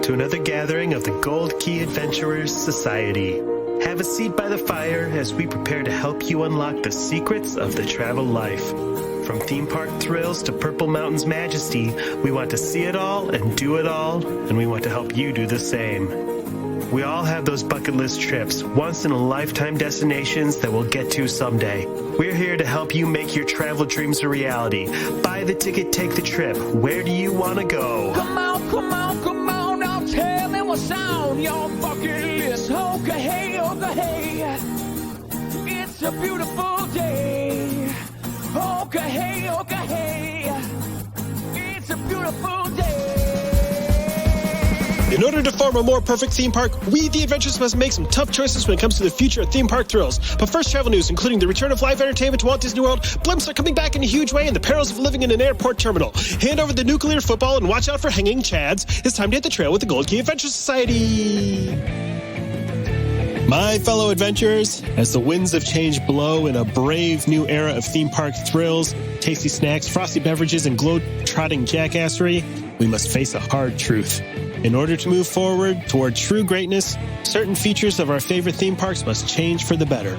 to another gathering of the Gold Key Adventurers Society. Have a seat by the fire as we prepare to help you unlock the secrets of the travel life. From theme park thrills to Purple Mountain's majesty, we want to see it all and do it all, and we want to help you do the same. We all have those bucket list trips, once-in-a-lifetime destinations that we'll get to someday. We're here to help you make your travel dreams a reality. Buy the ticket, take the trip. Where do you want to go? Come on, now tell me what's on your bucket list. Okay, hey, it's a beautiful day. Okay, hey, it's a beautiful day. In order to form a more perfect theme park, we, the Adventurers, must make some tough choices when it comes to the future of theme park thrills. But first, travel news, including the return of live entertainment to Walt Disney World, blimps are coming back in a huge way, and the perils of living in an airport terminal. Hand over the nuclear football and watch out for hanging chads. It's time to hit the trail with the Gold Key Adventure Society. My fellow adventurers, as the winds of change blow in a brave new era of theme park thrills, tasty snacks, frosty beverages, and globe-trotting jackassery, we must face a hard truth. In order to move forward toward true greatness, certain features of our favorite theme parks must change for the better,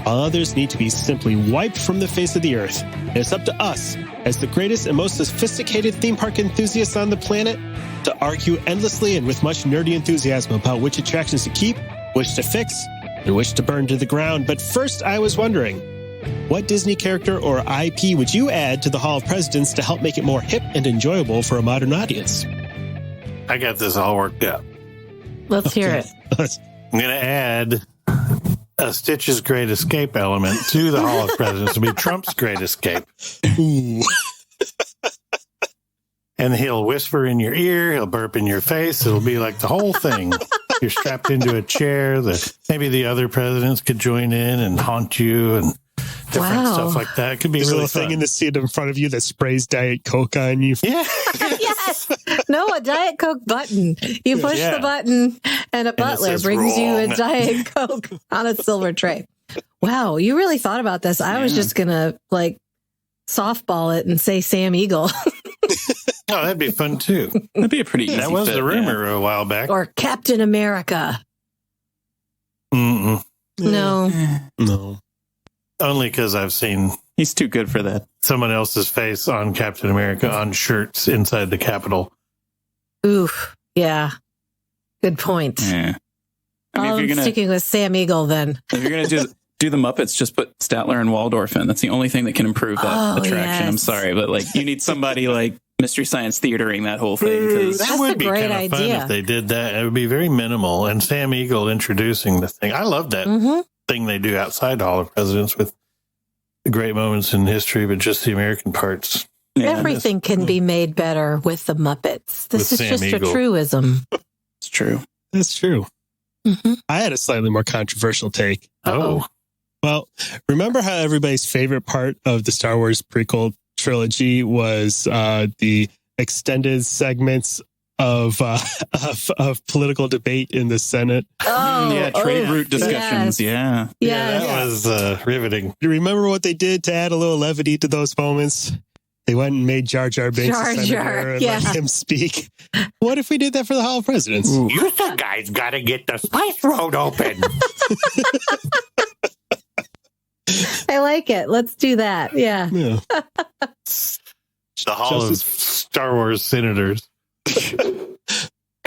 while others need to be simply wiped from the face of the earth. And it's up to us, as the greatest and most sophisticated theme park enthusiasts on the planet, to argue endlessly and with much nerdy enthusiasm about which attractions to keep, which to fix, and which to burn to the ground. But first, I was wondering, what Disney character or IP would you add to the Hall of Presidents to help make it more hip and enjoyable for a modern audience? I got this all worked out. Let's hear it. I'm going to add a Stitch's Great Escape element to the Hall of Presidents. It'll be Trump's Great Escape. Ooh. And he'll whisper in your ear. He'll burp in your face. It'll be like the whole thing. You're strapped into a chair. Maybe the other presidents could join in and haunt you and different stuff like that. It could be There's really a little fun. thing in the seat in front of you that sprays Diet Coke on you. Yeah. Yes. No, a Diet Coke button. You push the button and a butler says brings you a wrong. Diet Coke on a silver tray. Wow, you really thought about this. I was just going to softball it and say Sam Eagle. Oh, that'd be fun too. That'd be a pretty easy That was fit, the rumor a while back. Or Captain America. Mm-mm. No. Only because I've seen He's too good for that. someone else's face on Captain America on shirts inside the Capitol. Oof. Yeah. Good point. Yeah. I mean, I'm sticking with Sam Eagle then. if you're gonna do the Muppets, just put Statler and Waldorf in. That's the only thing that can improve that attraction. Yes. I'm sorry, but you need somebody like Mystery Science Theatering that whole thing. 'Cause That would a be great kind of fun idea. if they did that. It would be very minimal. And Sam Eagle introducing the thing. I love that thing they do outside Hall of Presidents with the great moments in history, but just the American parts. yeah, Everything can be made better with the Muppets. This With is Sam just Eagle. a truism. it's true. That's true. Mhm. I had a slightly more controversial take. Oh, Well, remember how everybody's favorite part of the Star Wars prequel trilogy was the extended segments of political debate in the Senate? Yeah, trade route discussions. Yes. Yeah. that was riveting. Do you remember what they did to add a little levity to those moments? They went and made Jar Jar Binks Jar a Jar, senator and yeah. let him speak. What if we did that for the Hall of Presidents? You guys got to get the Spice Road open. I like it. Let's do that. Yeah. Yeah. The Hall of Star Wars Senators.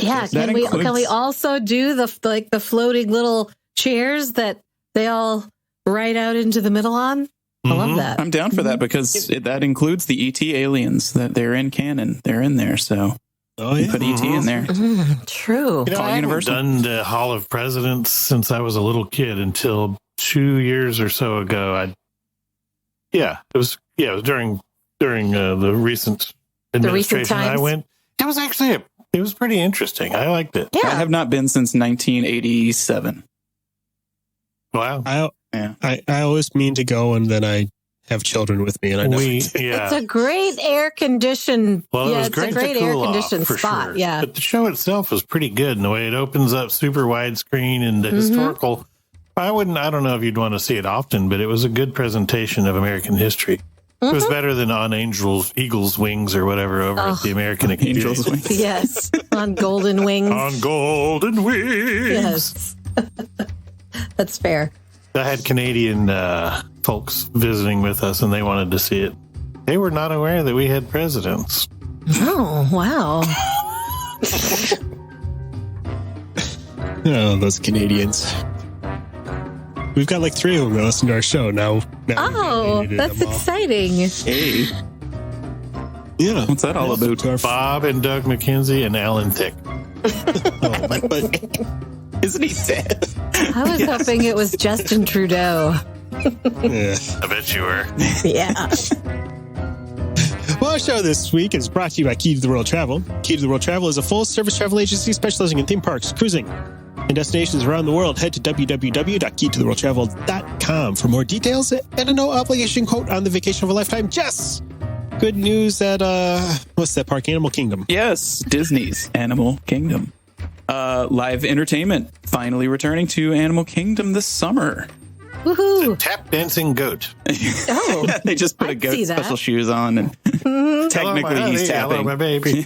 Yeah. Can we also do the floating little chairs that they all ride out into the middle on? I love that. I'm down for that because that includes the ET aliens that they're in canon. They're in there, so Oh, put ET in there. True. You know, Call I haven't Universal. done the Hall of Presidents since I was a little kid until 2 years or so ago. It was during the recent administration I times? went. It was actually it was pretty interesting. I liked it. Yeah. I have not been since 1987. Wow. I always mean to go, and then I have children with me, and I never. It's a great air conditioned. Well, it was it's great a great to air cool off, conditioned for spot. sure. Yeah. But the show itself was pretty good in the way it opens up super widescreen and the historical. I don't know if you'd want to see it often, but it was a good presentation of American history. It was better than on Eagle's Wings or whatever over at the American Angel's Experience. Wings. Yes, on golden wings. On Golden Wings. Yes, that's fair. I had Canadian folks visiting with us, and they wanted to see it. They were not aware that we had presidents. Oh, wow. Oh, those Canadians. We've got like 3 of them that listen to our show now. Oh, that's exciting. Hey, Yeah. what's that all about? To our Bob and Doug McKenzie and Alan Thicke. but Isn't he dead? I was hoping it was Justin Trudeau. yeah. I bet you were. Yeah. Well, our show this week is brought to you by Key to the World Travel. Key to the World Travel is a full-service travel agency specializing in theme parks, cruising, and destinations around the world. Head to www.keytotheworldtravel.com for more details and a no-obligation quote on the vacation of a lifetime. Jess, good news at, what's that park? Animal Kingdom. Yes, Disney's Animal Kingdom. Live entertainment finally returning to Animal Kingdom this summer. Woohoo. Tap dancing goat. Oh, They just put a I'd goat see that. special shoes on, and technically Hello, my he's honey. Hello, tapping. my baby.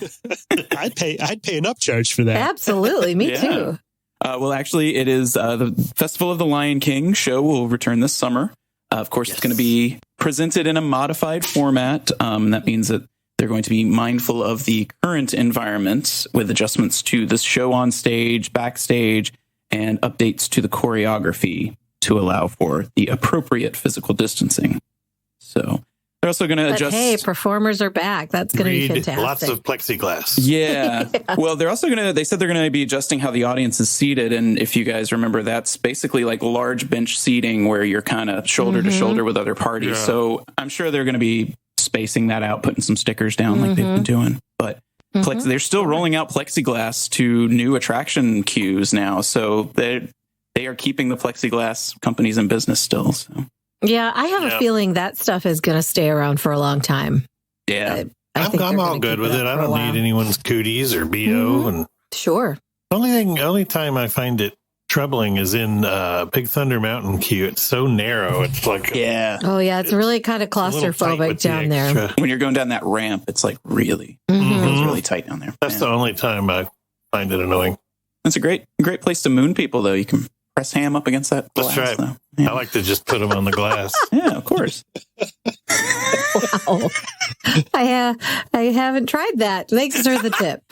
I'd pay an upcharge for that. absolutely. Me Yeah. too. Well, actually, it is the Festival of the Lion King show will return this summer. Of course, it's going to be presented in a modified format. That means that they're going to be mindful of the current environment with adjustments to the show on stage, backstage, and updates to the choreography to allow for the appropriate physical distancing. So they're also going to But adjust. hey, performers are back. That's going to be Read fantastic. lots of plexiglass. Yeah. Well, they're also they said they're going to be adjusting how the audience is seated. And if you guys remember, that's basically like large bench seating where you're kind of shoulder to shoulder with other parties. Yeah. So I'm sure they're going to be spacing that out, putting some stickers down like they've been doing. But they're still rolling out plexiglass to new attraction queues now. So they are keeping the plexiglass companies in business still. So Yeah, I have a feeling that stuff is going to stay around for a long time. yeah. I think I'm they're all gonna good keep with it. up I for a don't while. need anyone's cooties or BO. And Sure. only time I find it troubling is in Big Thunder Mountain queue. It's so narrow. It's like Yeah. Oh, yeah. It's really kind of a little tight claustrophobic with the down there. extra. When you're going down that ramp, it's like really, Mhm. it's really tight down there. That's Man. the only time I find it annoying. That's a great place to moon people, though. You can press ham up against that glass. That's right. Though. Yeah. I like to just put them on the glass. Yeah, of course. Wow. I haven't tried that. Thanks for the tip.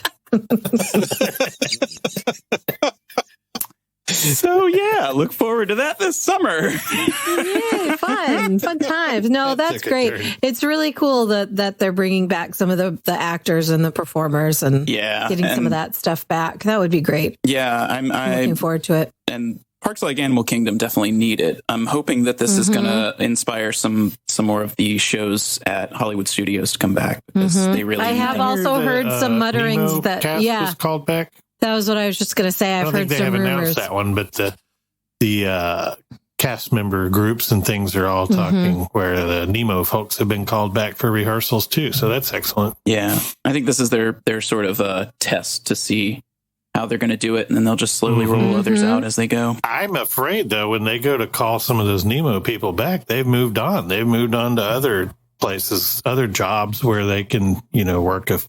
So yeah, look forward to that this summer. Yay, fun times. No, that's Took a great. turn. It's really cool that they're bringing back some of the actors and the performers and Yeah, getting some and- of that stuff back. That would be great. Yeah, I'm looking forward to it. and parks like Animal Kingdom definitely need it. I'm hoping that this is going to inspire some more of the shows at Hollywood Studios to come back because they really. I need have them. also heard some mutterings Nemo that cast yeah, is called back. that was what I was just going to say. I I've don't heard think they some have rumors. announced that one, but the cast member groups and things are all talking where the Nemo folks have been called back for rehearsals too. So that's excellent. Yeah, I think this is their sort of test to see how they're going to do it, and then they'll just slowly roll others out as they go. I'm afraid though, when they go to call some of those Nemo people back, they've moved on. They've moved on to other places, other jobs where they can, work a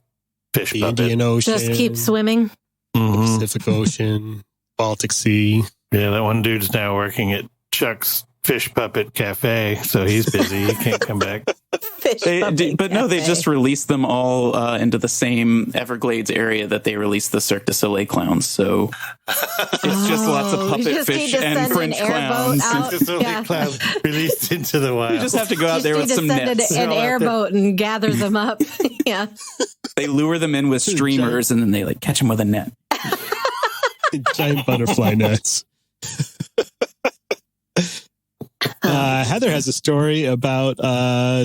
fish The puppet. Indian Ocean, Just keep swimming. Mhm. Pacific Ocean, Baltic Sea. Yeah, that one dude's now working at Chuck's Fish Puppet Cafe, so he's busy. He can't come back. Fish They cafe. just released them all into the same Everglades area that they released the Cirque du Soleil clowns. So it's just lots of You puppet just need fish to and send an French airboat clowns. out. Just only Yeah. clown released into the wild. You just have to go out there with Just some need to send nets. an airboat and gather them up. Yeah. They lure them in with streamers and then they catch them with a net. Giant butterfly nets. Heather has a story about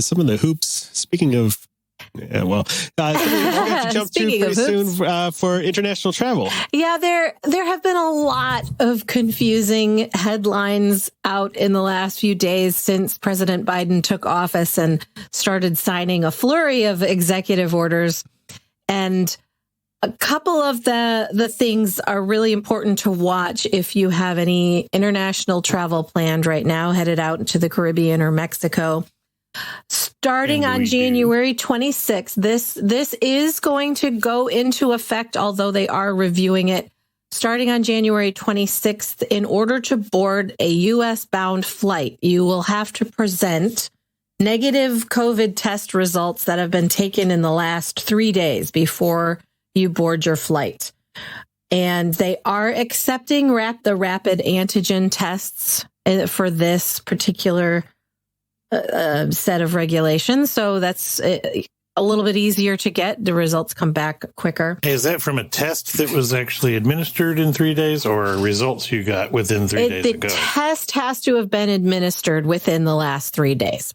some of the hoops. Speaking of, we're going to have to jump to Speaking pretty of soon hoops. for international travel. Yeah, there have been a lot of confusing headlines out in the last few days since President Biden took office and started signing a flurry of executive orders. And a couple of the things are really important to watch if you have any international travel planned right now, headed out to the Caribbean or Mexico. starting on January 26th. This is going to go into effect, although they are reviewing it. Starting on January 26th, in order to board a U.S.-bound flight, you will have to present negative COVID test results that have been taken in the last 3 days before you board your flight. And they are accepting the rapid antigen tests for this particular set of regulations. So that's a little bit easier to get. The results come back quicker. Is that from a test that was actually administered in 3 days, or results you got within 3 days ago? The test has to have been administered within the last 3 days.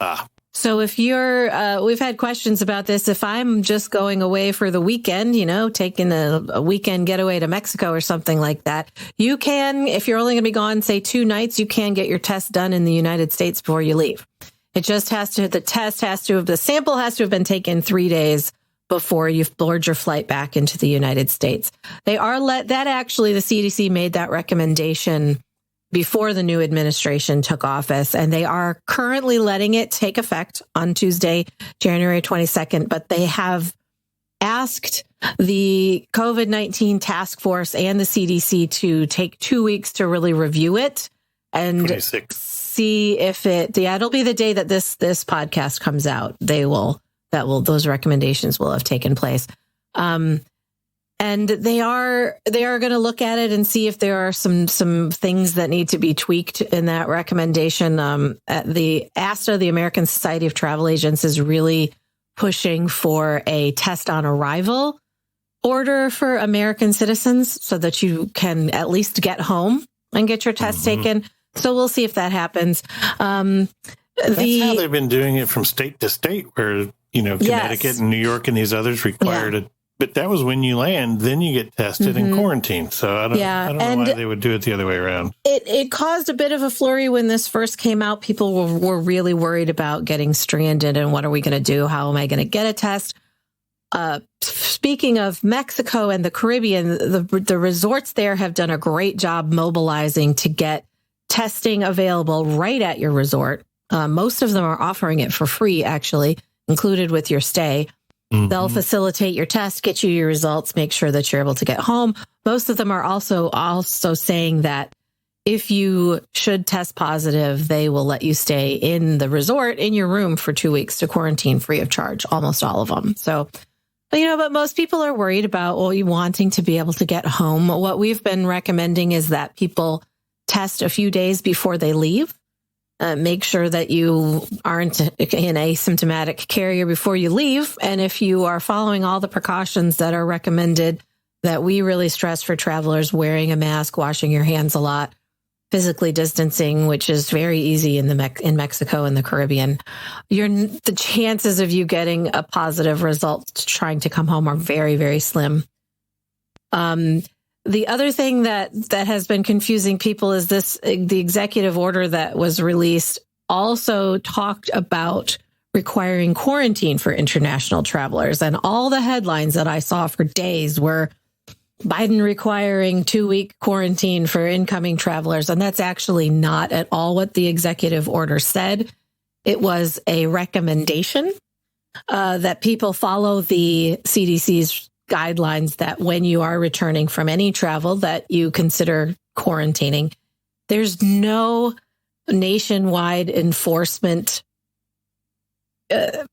So if you're, we've had questions about this. If I'm just going away for the weekend, taking a weekend getaway to Mexico or something like that, you can, if you're only going to be gone, say 2 nights, you can get your test done in the United States before you leave. It just the sample has to have been taken 3 days before you board your flight back into the United States. The CDC made that recommendation before the new administration took office, and they are currently letting it take effect on Tuesday, January 22nd, but they have asked the COVID-19 task force and the CDC to take 2 weeks to really review it and 26. see if it'll be the day that this podcast comes out. Those recommendations will have taken place. And they are going to look at it and see if there are some things that need to be tweaked in that recommendation. The ASTA, the American Society of Travel Agents, is really pushing for a test on arrival order for American citizens so that you can at least get home and get your test taken. So we'll see if that happens. That's how they've been doing it from state to state, where, Connecticut and New York and these others required it. But that was when you land, then you get tested and quarantined. So I don't know why they would do it the other way around. It caused a bit of a flurry when this first came out. People were really worried about getting stranded and what are we going to do? How am I going to get a test? Speaking of Mexico and the Caribbean, the resorts there have done a great job mobilizing to get testing available right at your resort. Most of them are offering it for free, actually, included with your stay. They'll facilitate your test, get you your results, make sure that you're able to get home. Most of them are also saying that if you should test positive, they will let you stay in the resort in your room for 2 weeks to quarantine free of charge, almost all of them. So, but most people are worried about you wanting to be able to get home. What we've been recommending is that people test a few days before they leave. Make sure that you aren't an asymptomatic carrier before you leave. And if you are following all the precautions that are recommended, that we really stress for travelers, wearing a mask, washing your hands a lot, physically distancing, which is very easy in Mexico and the Caribbean, the chances of you getting a positive result trying to come home are very, very slim. The other thing that has been confusing people is the executive order that was released also talked about requiring quarantine for international travelers. And all the headlines that I saw for days were Biden requiring 2-week quarantine for incoming travelers. And that's actually not at all what the executive order said. It was a recommendation that people follow the CDC's guidelines that when you are returning from any travel that you consider quarantining. There's no nationwide enforcement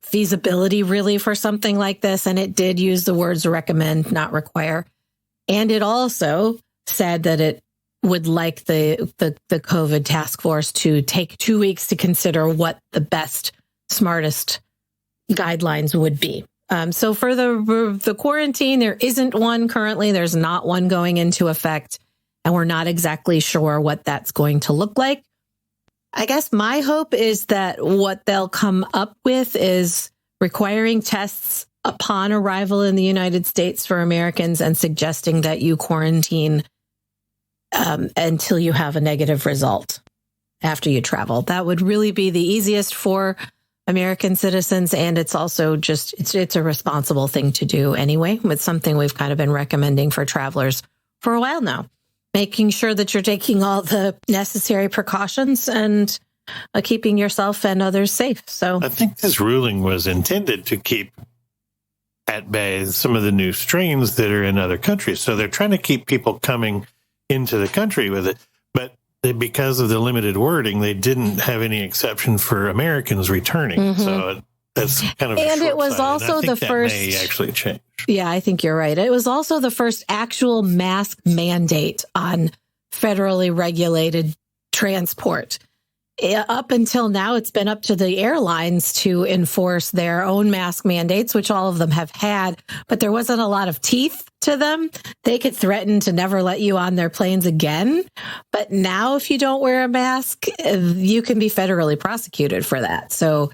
feasibility really for something like this. And it did use the words recommend, not require. And it also said that it would like the COVID task force to take 2 weeks to consider what the best, smartest guidelines would be. So for the quarantine, there isn't one currently. There's not one going into effect, and we're not exactly sure what that's going to look like. I guess my hope is that what they'll come up with is requiring tests upon arrival in the United States for Americans and suggesting that you quarantine until you have a negative result after you travel. That would really be the easiest for American citizens, and it's also it's a responsible thing to do anyway. It's something we've kind of been recommending for travelers for a while now, making sure that you're taking all the necessary precautions and keeping yourself and others safe. So I think this ruling was intended to keep at bay some of the new strains that are in other countries. So they're trying to keep people coming into the country with it. But because of the limited wording, they didn't have any exception for Americans returning. So that's kind of and it was also the first. May actually change. Yeah, I think you're right. It was also the first actual mask mandate on federally regulated transport. Up until now, it's been up to the airlines to enforce their own mask mandates, which all of them have had, but there wasn't a lot of teeth to them. They could threaten to never let you on their planes again. But now, if you don't wear a mask, you can be federally prosecuted for that. So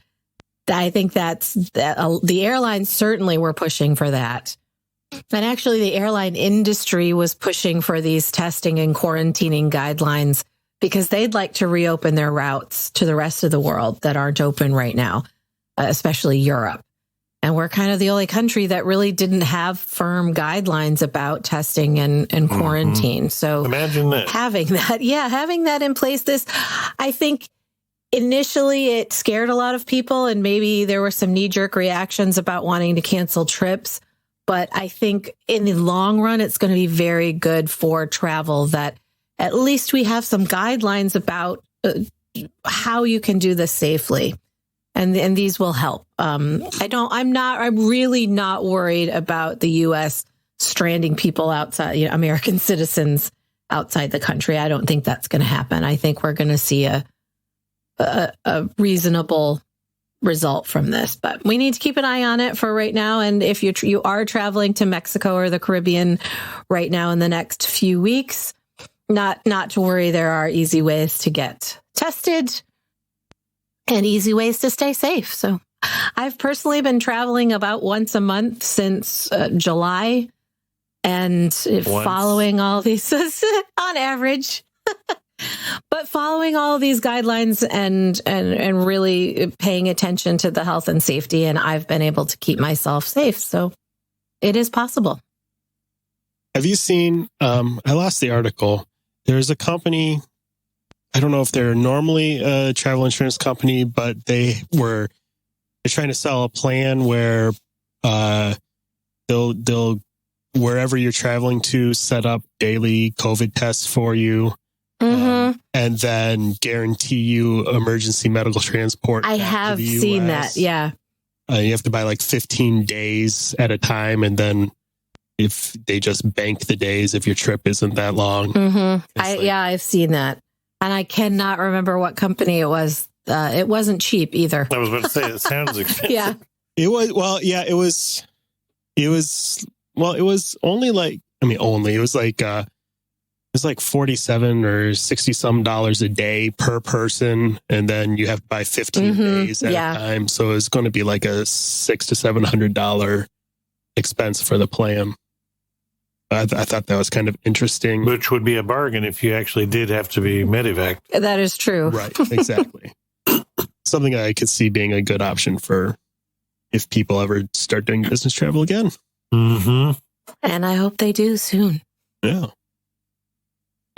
I think the airlines certainly were pushing for that. And actually, the airline industry was pushing for these testing and quarantining guidelines because they'd like to reopen their routes to the rest of the world that aren't open right now, especially Europe. And we're kind of the only country that really didn't have firm guidelines about testing and quarantine. So imagine that. Having that in place, I think initially it scared a lot of people, and maybe there were some knee-jerk reactions about wanting to cancel trips. But I think in the long run, it's going to be very good for travel that at least we have some guidelines about how you can do this safely. And these will help. I'm really not worried about the U.S. stranding people outside, American citizens outside the country. I don't think that's going to happen. I think we're going to see a reasonable result from this, but we need to keep an eye on it for right now. And if you are traveling to Mexico or the Caribbean right now in the next few weeks, not to worry. There are easy ways to get tested and easy ways to stay safe. So I've personally been traveling about once a month since July, and following all these on average. But following all these guidelines and really paying attention to the health and safety, and I've been able to keep myself safe. So it is possible. Have you seen, I lost the article. There's a company, I don't know if they're normally a travel insurance company, but they're trying to sell a plan where they'll wherever you're traveling to set up daily COVID tests for you. And then guarantee you emergency medical transport. I have seen that. Yeah. You have to buy like 15 days at a time. And then if they just bank the days, if your trip isn't that long. I've seen that. And I cannot remember what company it was. It wasn't cheap either. I was about to say, it sounds expensive. Yeah. It was only like, it was like, it's like $47 or $60 some a day per person, and then you have to buy 15 days at a time. So it's going to be like a $600 to $700 expense for the plan. I thought that was kind of interesting, which would be a bargain if you actually did have to be medevac. That is true, right? Exactly. Something I could see being a good option for if people ever start doing business travel again. And I hope they do soon. Yeah.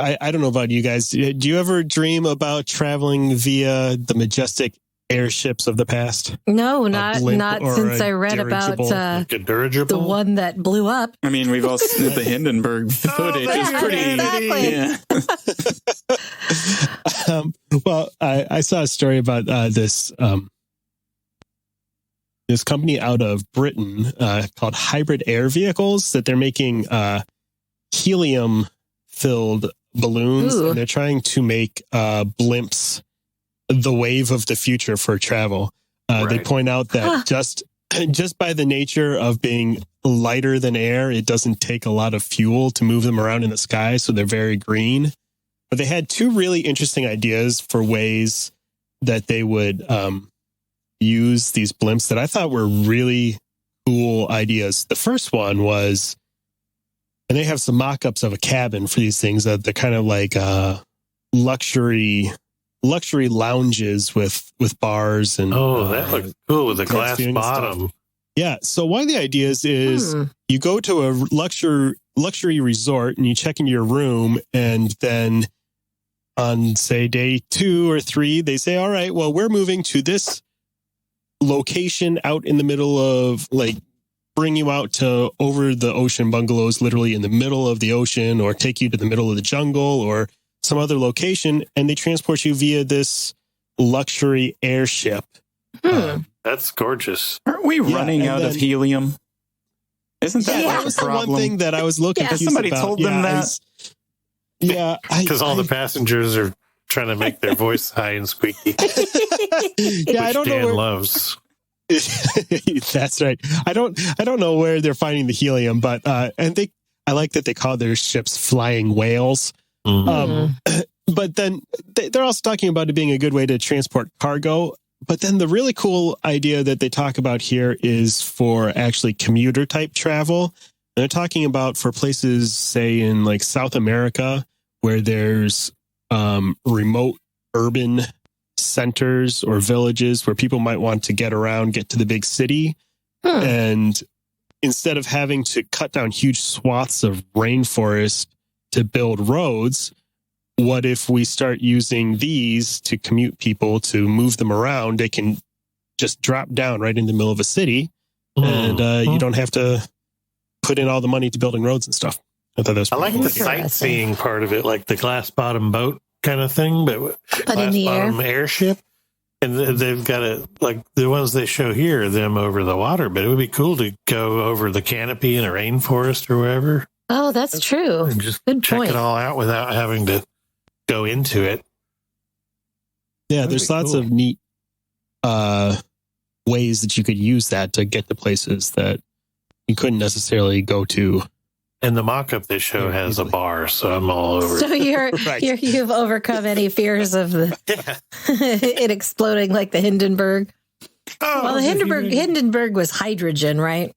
I don't know about you guys. Do you ever dream about traveling via the majestic airships of the past? No, not since I read about the one that blew up. I mean, we've all seen the Hindenburg footage. It's pretty. Exactly. Well, I saw a story about this company out of Britain called Hybrid Air Vehicles, that they're making helium-filled balloons. And they're trying to make blimps the wave of the future for travel. They point out that just by the nature of being lighter than air, it doesn't take a lot of fuel to move them around in the sky, so they're very green. But they had two really interesting ideas for ways that they would use these blimps that I thought were really cool ideas. The first one was, and they have some mock-ups of a cabin for these things, that they're kind of like luxury lounges with bars and that looks cool with a glass bottom. Yeah. So one of the ideas is you go to a luxury resort and you check into your room, and then on, say, day 2 or 3, they say, all right, well, we're moving to this location out in the middle of, like, bring you out to over the ocean bungalows, literally in the middle of the ocean, or take you to the middle of the jungle or some other location, and they transport you via this luxury airship. That's gorgeous. Aren't we running out of helium? Isn't that that like was a the problem? one thing that I was looking confused Somebody about. told them that. Because all the passengers are trying to make their voice high and squeaky. Yeah, I don't know Dan where loves. That's right. I don't know where they're finding the helium, but I like that they call their ships flying whales. But then they're also talking about it being a good way to transport cargo. But then the really cool idea that they talk about here is for actually commuter type travel. They're talking about for places, say, in like South America, where there's remote urban centers or villages where people might want to get around, get to the big city. And instead of having to cut down huge swaths of rainforest to build roads, what if we start using these to commute people, to move them around? They can just drop down right in the middle of a city, and you don't have to put in all the money to building roads and stuff. I thought that was I like the Interesting. sightseeing part of it, like the glass bottom boat kind of thing, but in the air. airship. And they've got it like the ones they show here, them over the water, but it would be cool to go over the canopy in a rainforest or wherever. Oh, that's true. And just Good check point. it all out without having to go into it. Yeah, That'd there's be lots cool. of neat ways that you could use that to get to places that you couldn't necessarily go to. And the mock-up they show Yeah, has a easily. bar, so I'm all over So it. Right. you've overcome any fears of the it exploding like the Hindenburg. Oh, Well, the Hindenburg was hydrogen, right?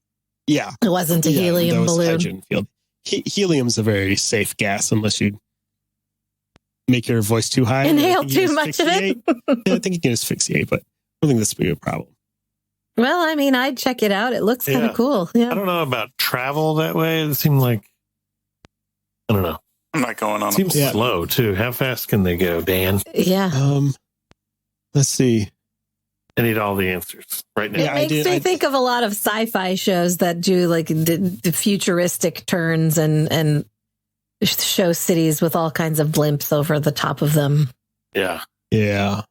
Yeah. It wasn't a Yeah, that helium was balloon. hydrogen field. Helium's a very safe gas unless you make your voice too high. Inhale I think you too much of it. asphyxiate. Yeah, I think you can asphyxiate, but I don't think that's a big problem. Well, I mean, I'd check it out. It looks kind Yeah. of cool. I Yeah. don't know about travel that way. It seemed like, I don't know. I'm not going on. It seems Yeah. slow, too. How fast can they go, Dan? Yeah. Let's see. I need all the answers right now. Yeah, It makes me think of a lot of sci-fi shows that do like the futuristic turns and show cities with all kinds of blimps over the top of them. Yeah. Yeah.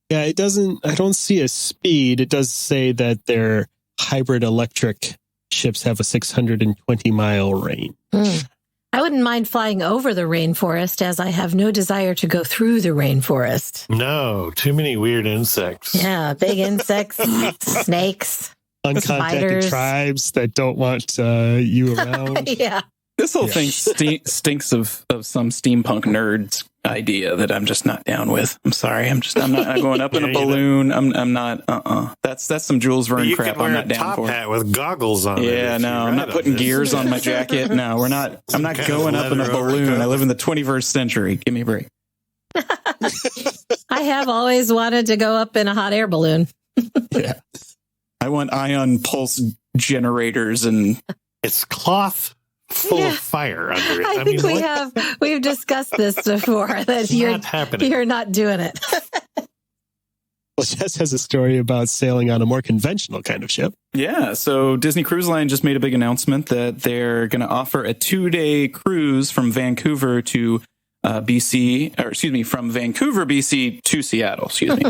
Yeah, it doesn't, I don't see a speed. It does say that their hybrid electric ships have a 620-mile range. I wouldn't mind flying over the rainforest, as I have no desire to go through the rainforest. No, too many weird insects. Yeah, big insects, snakes. Uncontacted Spiders. tribes that don't want you around. Yeah. This whole Yeah. thing stinks of some steampunk nerds idea that I'm just not down with. I'm sorry. I'm not going up in a Yeah, you know. balloon. I'm not. That's some Jules Verne You crap. can wear I'm a not down top for. hat with goggles on. Yeah, no, I'm not putting gears on my jacket. No, we're not. I'm not Some kind going of up in a leather balloon. overcoat. I live in the 21st century. Give me a break. I have always wanted to go up in a hot air balloon. Yeah. I want ion pulse generators and It's cloth full Yeah. of fire under it. I think we've discussed this before, that It's not happening. you're not doing it. Well, Jess has a story about sailing on a more conventional kind of ship. yeah. So Disney Cruise Line just made a big announcement that they're going to offer a 2-day cruise from Vancouver to BC, or excuse me, from Vancouver, BC to Seattle. Excuse me.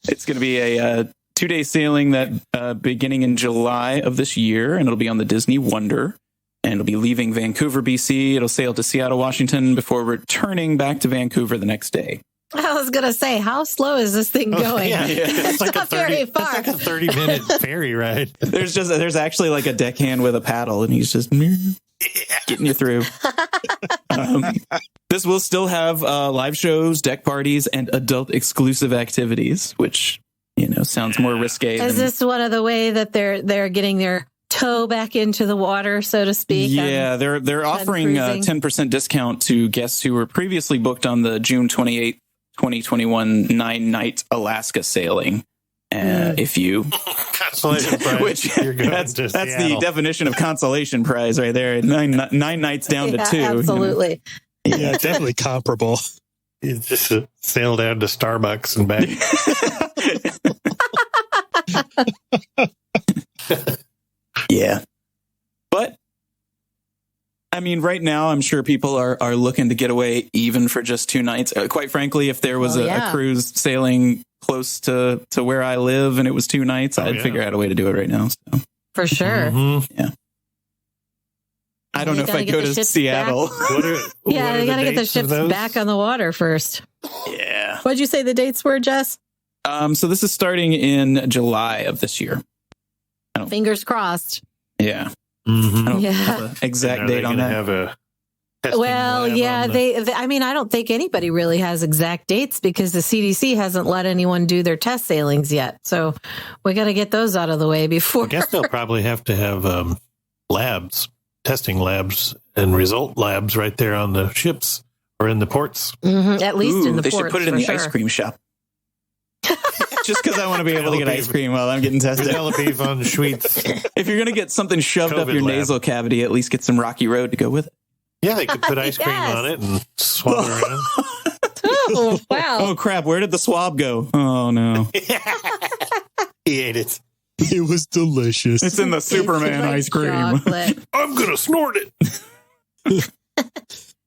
It's going to be a 2-day sailing that beginning in July of this year, and it'll be on the Disney Wonder. And it'll be leaving Vancouver, BC. It'll sail to Seattle, Washington before returning back to Vancouver the next day. I was going to say, how slow is this thing going? Yeah, It's it's like not very It's far. like a 30-minute ferry ride. There's actually like a deckhand with a paddle, and he's just getting you through. This will still have live shows, deck parties, and adult exclusive activities, which sounds more risque. Is this one of the way that they're getting their toe back into the water, so to speak? Yeah, they're offering a cruising? 10% discount to guests who were previously booked on the June 28th, 2021 9-night Alaska sailing. If you, Consolation prize. which You're going that's to the Seattle. definition of consolation prize right there. Nine nights down to Yeah, 2. absolutely. Yeah. Yeah, definitely comparable. You just sail down to Starbucks and back. Yeah. But, I mean, right now, I'm sure people are looking to get away even for just 2 nights. Quite frankly, if there was a cruise sailing close to where I live and it was 2 nights, I'd figure out a way to do it right now. So. For sure. Mm-hmm. Yeah. I don't know if I'd go to Seattle. They got to get the ships back on the water first. Yeah. What'd you say the dates were, Jess? So this is starting in July of this year. Fingers crossed. Yeah. Mm-hmm. I don't have an exact date on that. Have a Well, yeah, I mean, I don't think anybody really has exact dates because the CDC hasn't let anyone do their test sailings yet. So we got to get those out of the way before. I guess they'll probably have to have testing labs and result labs right there on the ships or in the ports. Mm-hmm, at least in the they ports. Should put it in the ice cream shop. Just because I want to be able to get ice cream while I'm getting tested. Vanilla on sweets. If you're going to get something shoved up your nasal cavity, at least get some Rocky Road to go with it. Yeah, they could put ice cream on it and swab it around. Oh, wow. Oh, crap. Where did the swab go? Oh, no. He ate it. It was delicious. It's in the Superman ice cream. I'm going to snort it.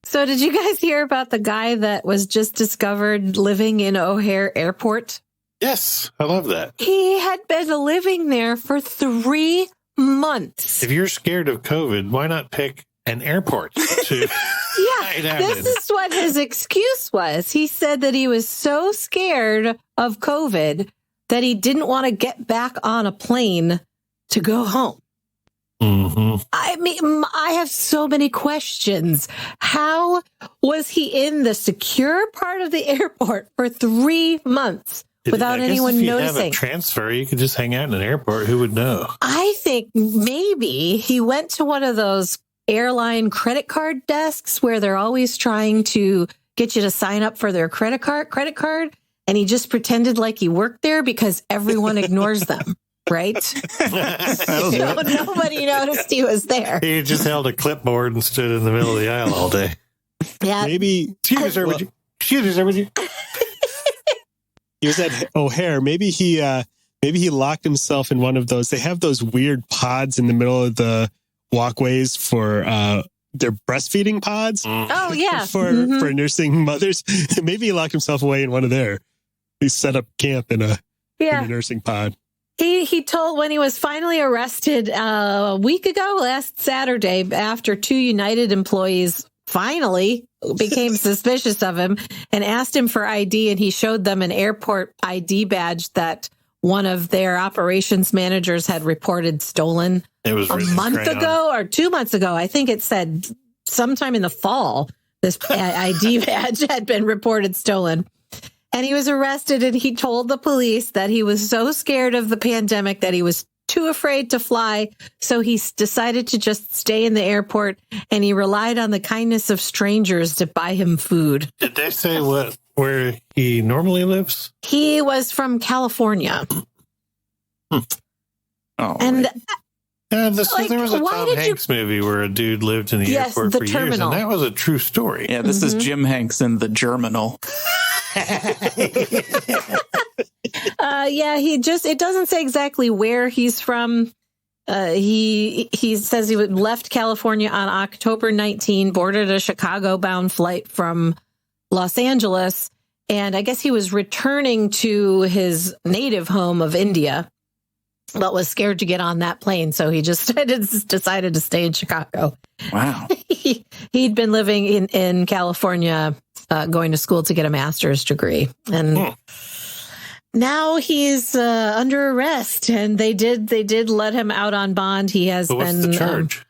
So did you guys hear about the guy that was just discovered living in O'Hare Airport? Yes, I love that. He had been living there for 3 months. If you're scared of COVID, why not pick an airport to hide out this in? is what his excuse was. He said that he was so scared of COVID that he didn't want to get back on a plane to go home. Mm-hmm. I mean, I have so many questions. How was he in the secure part of the airport for 3 months without anyone if you noticing? Have a transfer, you could just hang out in an airport. Who would know? I think maybe he went to one of those airline credit card desks where they're always trying to get you to sign up for their credit card, and he just pretended like he worked there because everyone ignores them. Right? Nobody noticed he was there. He just held a clipboard and stood in the middle of the aisle all day. Yeah. Maybe. Excuse me, sir, would you? He was at O'Hare. Maybe he locked himself in one of those. They have those weird pods in the middle of the walkways for their breastfeeding pods. Oh, yeah. For nursing mothers. Maybe he locked himself away in one of there. He set up camp in a nursing pod. He told when he was finally arrested a week ago, last Saturday, after 2 United employees finally became suspicious of him and asked him for ID, and he showed them an airport ID badge that one of their operations managers had reported stolen It was a month ago or 2 months ago. I think it said sometime in the fall, this ID badge had been reported stolen. And he was arrested, and he told the police that he was so scared of the pandemic that he was too afraid to fly. So he decided to just stay in the airport, and he relied on the kindness of strangers to buy him food. Did they say where he normally lives? He was from California. Oh, And there was a Tom Hanks movie where a dude lived in the airport for years, and that was a true story. yeah, this is Jim Hanks in The Germinal. It doesn't say exactly where he's from. He says he left California on October 19, boarded a Chicago-bound flight from Los Angeles, and I guess he was returning to his native home of India, but was scared to get on that plane, so he just decided to stay in Chicago. Wow. He'd been living in California, going to school to get a master's degree, and now he's under arrest. And they did let him out on bond. He has what's been the charge?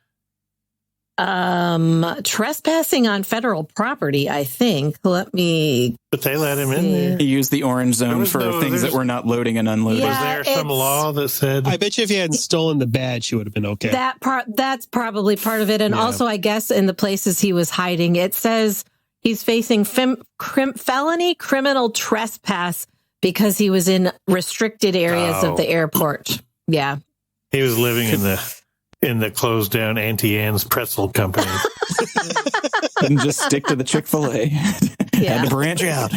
Trespassing on federal property, I think. But they let him in there. He used the orange zone for things that were not loading and unloading. Yeah, Was there some law that said? I bet you if he hadn't stolen the badge, he would have been okay. That's probably part of it. And also, I guess, in the places he was hiding, it says he's facing felony criminal trespass because he was in restricted areas of the airport. Yeah. He was living in in the closed down Auntie Anne's pretzel company. Couldn't just stick to the Chick-fil-A. Had to branch out.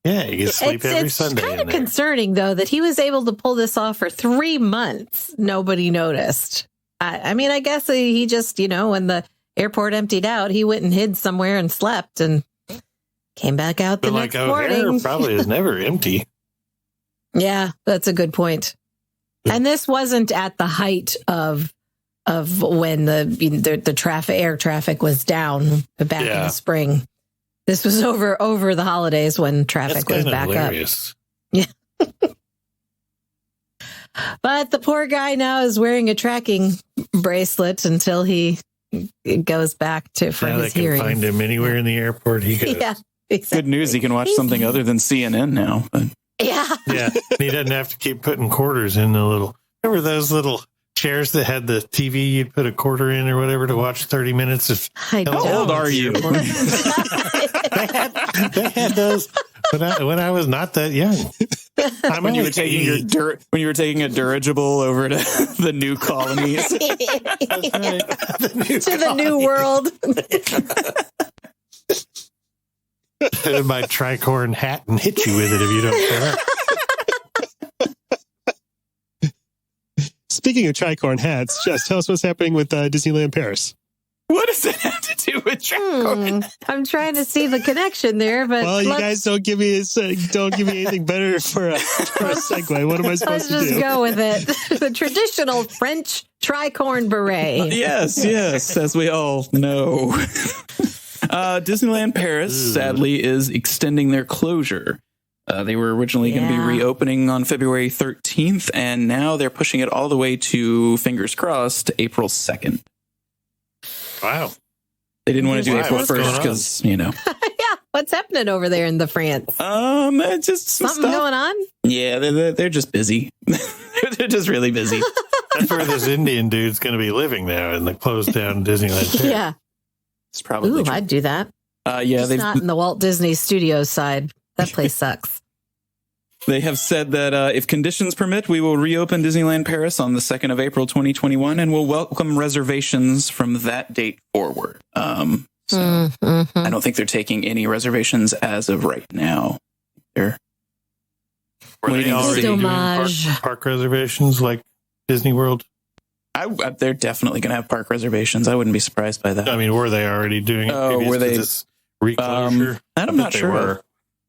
Yeah, you can sleep every Sunday. It's kind in of there. concerning, though, that he was able to pull this off for 3 months. Nobody noticed. I mean, I guess he just, when the airport emptied out, he went and hid somewhere and slept and came back out the next morning. Probably is never empty. Yeah, that's a good point. And this wasn't at the height of when the air traffic was down back in the spring. This was over the holidays when traffic was back hilarious. up. Yeah. But the poor guy now is wearing a tracking bracelet until he goes back for his they can hearing. find him anywhere in the airport. He goes. Yeah, exactly. Good news, he can watch something other than CNN now. Yeah. Yeah, he doesn't have to keep putting quarters in the little. Remember those little chairs that had the TV? You'd put a quarter in or whatever to watch 30 minutes of. I How don't. old are you? They had those when I was not that young. When you were taking a dirigible over to the new colonies. To the new world. My tricorn hat and hit you with it if you don't shut up. Speaking of tricorn hats, Jess, tell us what's happening with Disneyland Paris. What does it have to do with tricorn? I'm trying to see the connection there, but Well, you guys don't give me anything better for a segue. What am I supposed let's to just do? go with it. The traditional French tricorn beret. Yes, as we all know. Disneyland Paris, sadly, is extending their closure. They were originally going to be reopening on February 13th, and now they're pushing it all the way to, fingers crossed, April 2nd. Wow. They didn't want to do April what's going 1st on? because, Yeah, what's happening over there in the France? it's just Something stuff. going on? Yeah, they're just busy. They're just really busy. That's where this Indian dude's going to be living now in the closed down Disneyland Paris. Yeah. It's probably Ooh, true. I'd do that. They've Not in the Walt Disney Studios side. That place sucks. They have said that if conditions permit, we will reopen Disneyland Paris on the 2nd of April, 2021, and we'll welcome reservations from that date forward. I don't think they're taking any reservations as of right now. They're Were they waiting to already see. doing Homage. park reservations like Disney World? They're definitely going to have park reservations. I wouldn't be surprised by that. I mean, were they already doing it? Oh, previous were to they? this reclosure? I'm not they sure. were.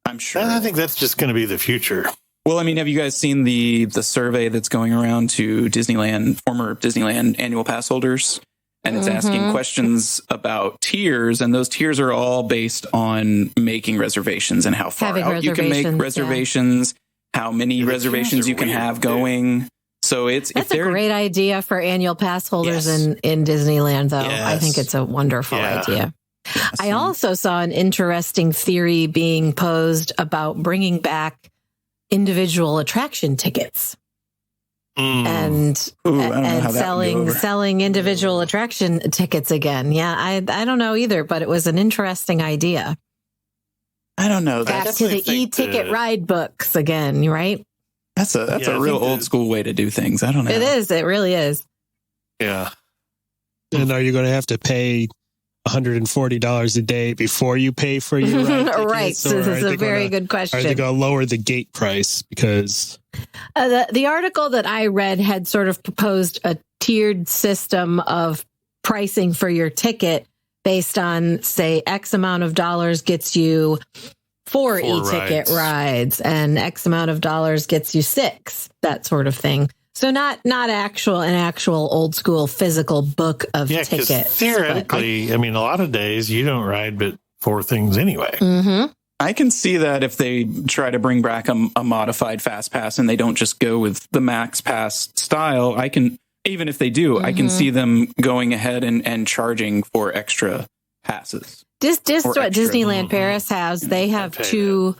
I'm sure. I think that's just going to be the future. Well, I mean, have you guys seen the survey that's going around to former Disneyland annual pass holders? And it's asking questions about tiers, and those tiers are all based on making reservations and how far Having out you can make reservations, how many reservations you can have going. So That's a great idea for annual pass holders in Disneyland, though. I think it's a wonderful idea. I also saw an interesting theory being posed about bringing back individual attraction tickets and selling individual attraction tickets again. Yeah, I don't know either, but it was an interesting idea. I don't know. Back to the e-ticket ride books again, right? That's a real old school way to do things. I don't know. It is. It really is. Yeah. And are you going to have to pay $140 a day before you pay for your ride tickets? Right. So this is a very good question. Are they going to lower the gate price? Because the article that I read had sort of proposed a tiered system of pricing for your ticket based on, say, X amount of dollars gets you four e-ticket rides and X amount of dollars gets you 6, that sort of thing. So not an actual old school physical book of tickets. Theoretically, I mean, a lot of days you don't ride but 4 things anyway. Mm-hmm. I can see that if they try to bring back a modified fast pass and they don't just go with the max pass style, even if they do, I can see them going ahead and charging for extra passes. Just what Disneyland Paris has, they have two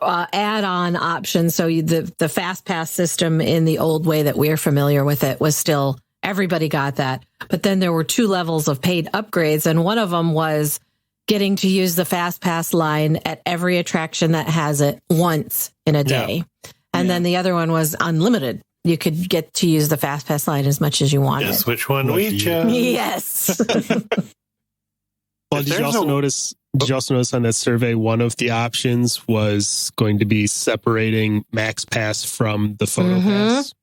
add-on options. So the fast pass system in the old way that we're familiar with it was still, everybody got that. But then there were 2 levels of paid upgrades. And one of them was getting to use the fast pass line at every attraction that has it once in a day. And then the other one was unlimited you could get to use the Fast Pass line as much as you wanted. Guess which one we chose? Yes. Well, did you also notice on that survey, one of the options was going to be separating Max Pass from the Photo Pass?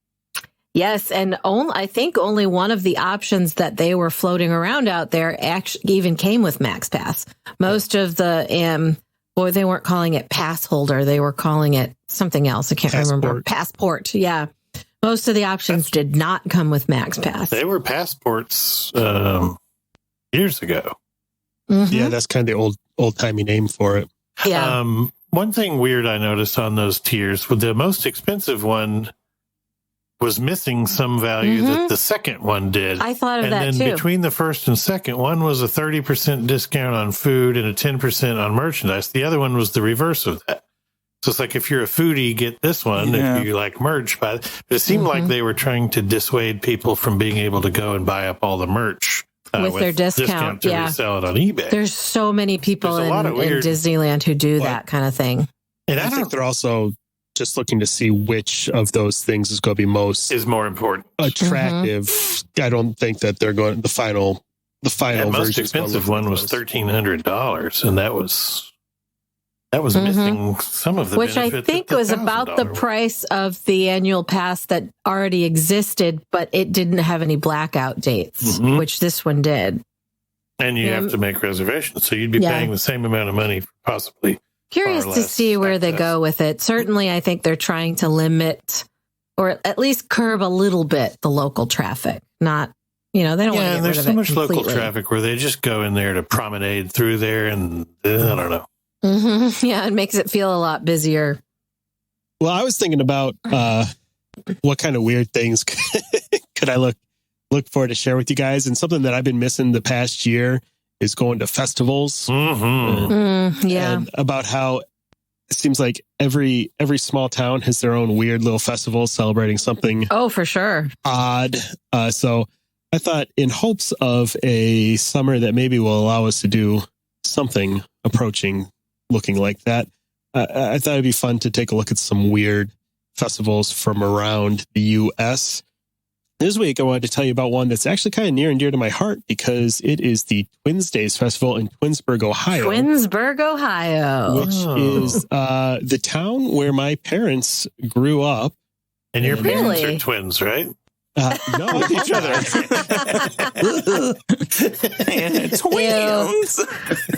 Yes, and I think only one of the options that they were floating around out there actually even came with Max Pass. Most of the, they weren't calling it Pass Holder. They were calling it something else. I can't remember. Passport, yeah. Most of the options did not come with Max Pass. They were passports years ago. Yeah, that's kind of the old-timey name for it. Yeah. One thing weird I noticed on those tiers, the most expensive one was missing some value that the second one did. I thought of that too. And then between the first and second, one was a 30% discount on food and a 10% on merchandise. The other one was the reverse of that. So it's like, if you're a foodie, get this one. If you like merch, but it seemed like they were trying to dissuade people from being able to go and buy up all the merch. With their discount to resell it on eBay. There's so many people in Disneyland who do that kind of thing. And I think they're also just looking to see which of those things is going to be more important, attractive. I don't think that they're going the final most expensive one was $1,300, and that was missing some of the which I think was about the price of the annual pass that already existed, but it didn't have any blackout dates, which this one did. And you have to make reservations, so you'd be paying the same amount of money for possibly. Curious to see where they go with it. Certainly, I think they're trying to limit or at least curb a little bit the local traffic. Not, they don't want to get rid of it. Yeah, there's so much local traffic where they just go in there to promenade through there, and I don't know. Yeah, it makes it feel a lot busier. Well, I was thinking about what kind of weird things could I look forward to share with you guys, and something that I've been missing the past year is going to festivals. And about how it seems like every small town has their own weird little festival celebrating something. Oh, for sure. Odd. So I thought, in hopes of a summer that maybe will allow us to do something approaching looking like that, I thought it'd be fun to take a look at some weird festivals from around the U.S. This week, I wanted to tell you about one that's actually kind of near and dear to my heart, because it is the Twins Days Festival in Twinsburg, Ohio. Twinsburg, Ohio. Which is the town where my parents grew up. And your parents are twins, right? No, each other. Twins.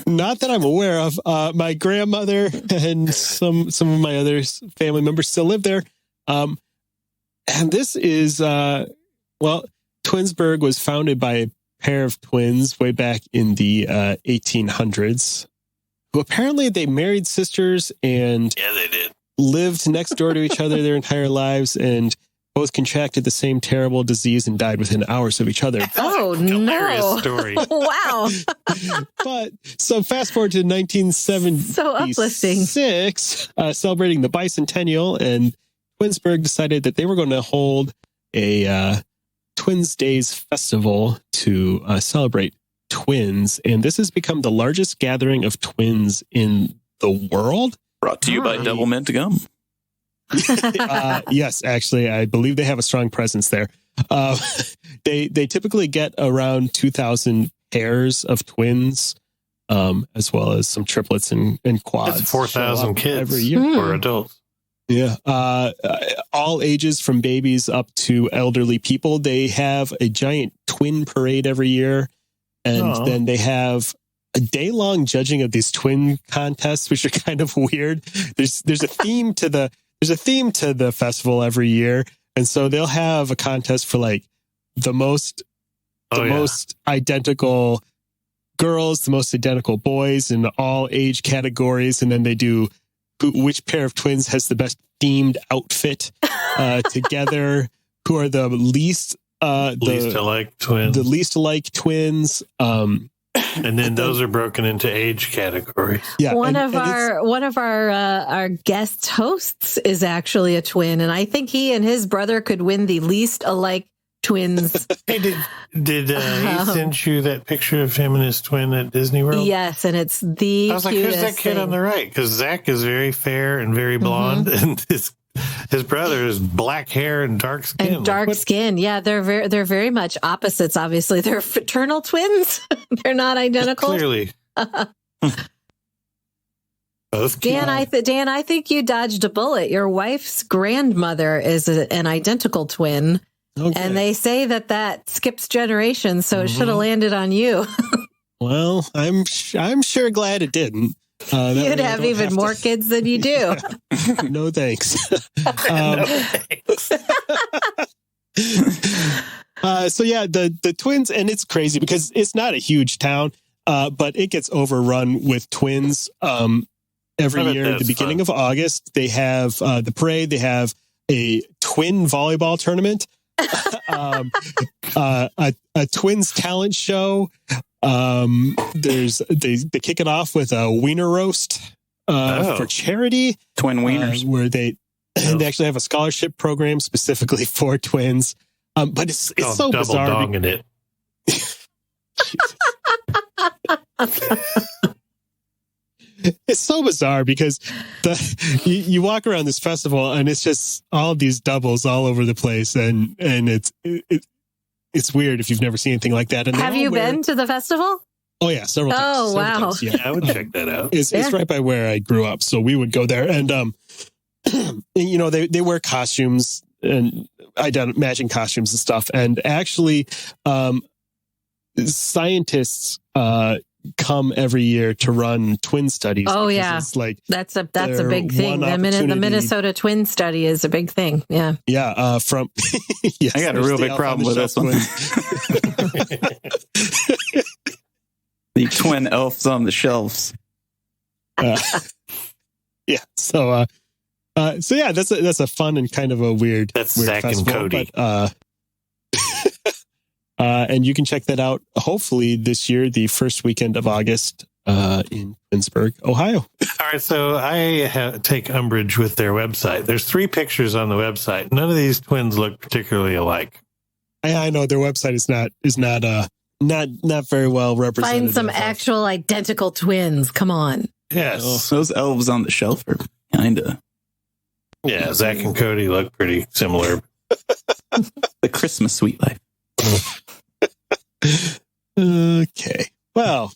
Not that I'm aware of. My grandmother and some of my other family members still live there. And this is, Twinsburg was founded by a pair of twins way back in the 1800s, who apparently they married sisters and they did. Lived next door to each other their entire lives, and both contracted the same terrible disease and died within hours of each other. Oh, no. Story. Wow. But so fast forward to 1976, so uplifting. Celebrating the bicentennial, and Twinsburg decided that they were going to hold a Twins Days Festival to celebrate twins. And this has become the largest gathering of twins in the world. Brought to you by Double Mint Gum. Yes, actually, I believe they have a strong presence there. They typically get around 2,000 pairs of twins, as well as some triplets and quads. That's 4,000 kids every year for adults. Yeah, all ages from babies up to elderly people. They have a giant twin parade every year, and then they have a day-long judging of these twin contests, which are kind of weird. There's a theme to the festival every year. And so they'll have a contest for like the most identical girls, the most identical boys in all age categories. And then they do which pair of twins has the best themed outfit together, who are the least alike twins. The least alike twins. And then those are broken into age categories. Yeah, one of our guest hosts is actually a twin, and I think he and his brother could win the least alike twins. Hey, did he send you that picture of him and his twin at Disney World? Yes, and it's the. I was like, "Who's that kid on the right?" Because Zach is very fair and very blonde, and His brother is black hair and dark skin. And dark skin. Yeah, they're very much opposites, obviously. They're fraternal twins. They're not identical. Clearly. Both Dan, I think you dodged a bullet. Your wife's grandmother is an identical twin. Okay. And they say that skips generations, so it should have landed on you. Well, I'm sure glad it didn't. You'd have even more kids than you do. No thanks. So yeah, the twins, and it's crazy because it's not a huge town, but it gets overrun with twins. Every year at the beginning of August, they have the parade. They have a twin volleyball tournament, a twins talent show. They kick it off with a wiener roast for charity. Twin wieners, where they actually have a scholarship program specifically for twins. But it's so bizarre. Donging it. It's so bizarre because you walk around this festival and it's just all these doubles all over the place, and it's weird if you've never seen anything like that. And have you been to the festival? Oh yeah, several times. Oh wow, times, yeah. I would check that out. It's right by where I grew up, so we would go there, and they wear costumes and matching costumes and stuff, and actually, scientists come every year to run twin studies. Oh yeah, it's like that's a big thing. The Minnesota twin study is a big thing. Yeah, yeah. From yes, I got a real big problem with this one. The twin elves on the shelves. Yeah. So yeah, that's a fun and kind of a weird. That's weird Zach festival, and Cody. But, and you can check that out, hopefully this year, the first weekend of August in Twinsburg, Ohio. All right, so I take umbrage with their website. There's 3 pictures on the website. None of these twins look particularly alike. I know their website is not very well represented. Find some actual identical twins. Come on. Yes. Those elves on the shelf are kind of. Yeah, Zach and Cody look pretty similar. The Christmas sweet life. Okay. Well,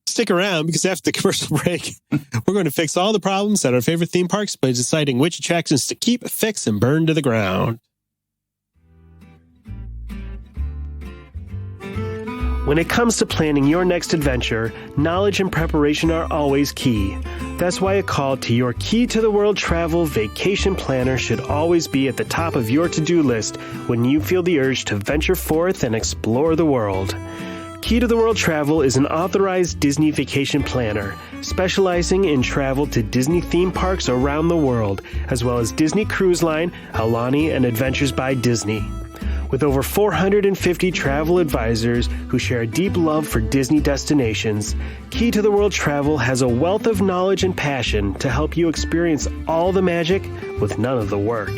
stick around because after the commercial break, we're going to fix all the problems at our favorite theme parks by deciding which attractions to keep, fix, and burn to the ground. When it comes to planning your next adventure, knowledge and preparation are always key. That's why a call to your Key to the World Travel Vacation Planner should always be at the top of your to-do list when you feel the urge to venture forth and explore the world. Key to the World Travel is an authorized Disney vacation planner, specializing in travel to Disney theme parks around the world, as well as Disney Cruise Line, Aulani, and Adventures by Disney. With over 450 travel advisors who share a deep love for Disney destinations, Key to the World Travel has a wealth of knowledge and passion to help you experience all the magic with none of the work.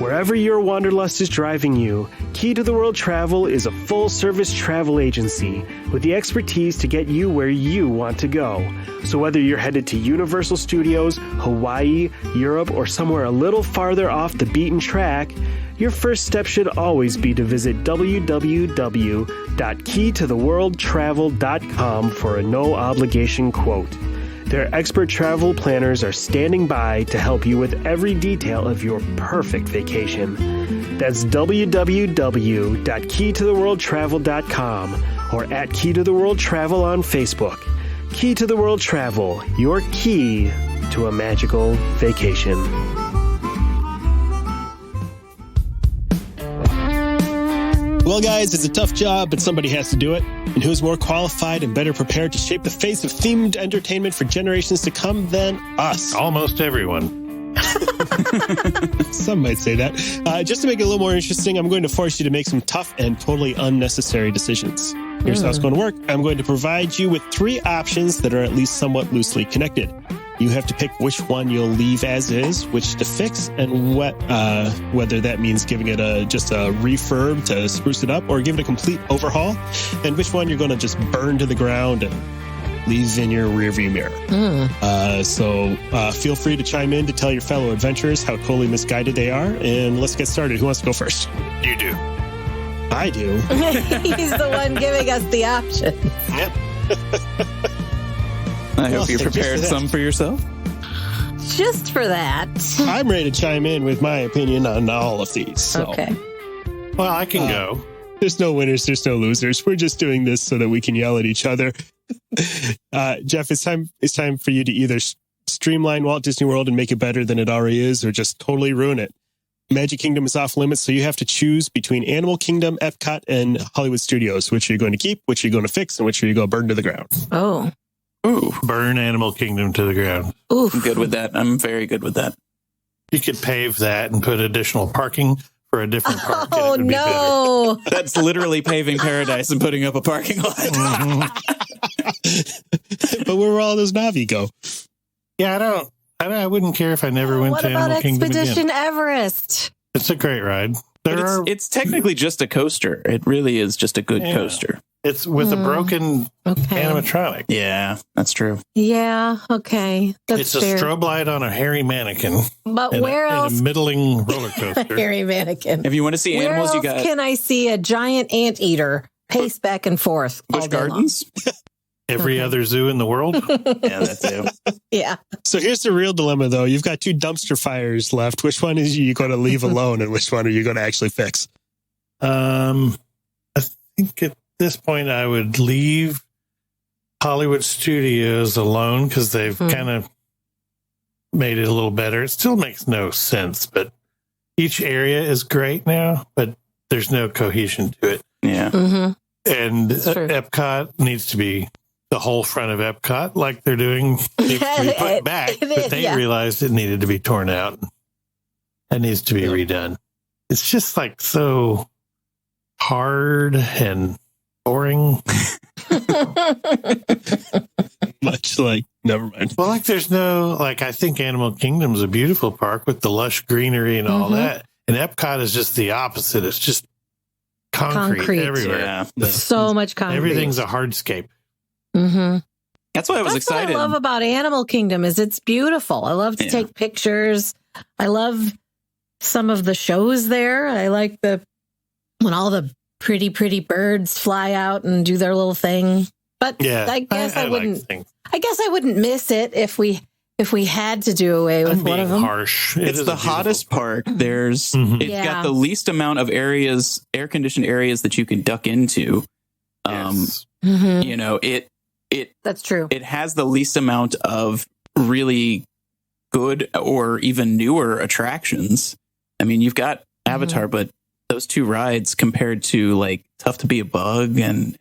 Wherever your wanderlust is driving you, Key to the World Travel is a full-service travel agency with the expertise to get you where you want to go. So whether you're headed to Universal Studios, Hawaii, Europe, or somewhere a little farther off the beaten track, your first step should always be to visit www.keytotheworldtravel.com for a no-obligation quote. Their expert travel planners are standing by to help you with every detail of your perfect vacation. That's www.keytotheworldtravel.com or at Key to the World Travel on Facebook. Key to the World Travel, your key to a magical vacation. Well, guys, it's a tough job, but somebody has to do it. And who's more qualified and better prepared to shape the face of themed entertainment for generations to come than us? Almost everyone. Some might say that. Just to make it a little more interesting, I'm going to force you to make some tough and totally unnecessary decisions. Here's how it's going to work. I'm going to provide you with 3 options that are at least somewhat loosely connected. You have to pick which one you'll leave as is, which to fix, and whether that means giving it just a refurb to spruce it up or give it a complete overhaul, and which one you're going to just burn to the ground and leave in your rearview mirror. So feel free to chime in to tell your fellow adventurers how totally misguided they are. And let's get started. Who wants to go first? You do. I do. He's the one giving us the option. Yep. I hope you prepared some for yourself. Just for that. I'm ready to chime in with my opinion on all of these. So. Okay. Well, I can go. There's no winners. There's no losers. We're just doing this so that we can yell at each other. Jeff, it's time for you to either streamline Walt Disney World and make it better than it already is, or just totally ruin it. Magic Kingdom is off limits, so you have to choose between Animal Kingdom, Epcot, and Hollywood Studios. Which are you going to keep, which are you going to fix, and which are you going to burn to the ground? Oh. Ooh, Burn Animal Kingdom to the ground. Oof. I'm good with that. I'm very good with that. You could pave that and put additional parking for a different park. and it Oh, would be no. That's literally paving paradise and putting up a parking lot. But where will all those Na'vi go? Yeah, I wouldn't care if I never went What to about Animal Kingdom Expedition again. Everest? It's a great ride. But it's technically just a coaster. It really is just a good coaster. It's with a broken Okay. animatronic. Yeah, that's true. Yeah, okay. That's It's a fair. strobe light on a hairy mannequin. But and where a else? middling roller coaster. Hairy mannequin. If you want to see Where animals, else you got can I see a giant anteater pace back and forth? Busch all day long? Gardens. Every other zoo in the world. Yeah, that too. Yeah. So here's the real dilemma, though. You've got two dumpster fires left. Which one is you going to leave alone, and which one are you going to actually fix? I think at this point I would leave Hollywood Studios alone because they've kind of made it a little better. It still makes no sense, but each area is great now, but there's no cohesion to it. Yeah. Mm-hmm. And true. Epcot needs to be the whole front of Epcot, like they're doing, needs to be put back. It But is, they yeah. realized it needed to be torn out. It needs to be redone. It's just like so hard and boring. Much like, never mind. Well, like there's no, like I think Animal Kingdom's a beautiful park with the lush greenery and all that. And Epcot is just the opposite. It's just concrete. everywhere. Yeah. So much concrete. Everything's a hardscape. Mm-hmm. That's why I was That's excited. what I love about Animal Kingdom is it's beautiful. I love to take pictures. I love some of the shows there. I like when all the pretty birds fly out and do their little thing. But Yeah, I guess I wouldn't. like things. I guess I wouldn't miss it if we had to do away with I'm one being of them. harsh. It It's is the a beautiful hottest park. There's Mhm. it's Yeah. got the least amount of areas, air conditioned areas that you can duck into. Yes. Mhm. You know, it That's true. it has the least amount of really good or even newer attractions. I mean, you've got Avatar, but those two rides compared to like Tough to Be a Bug and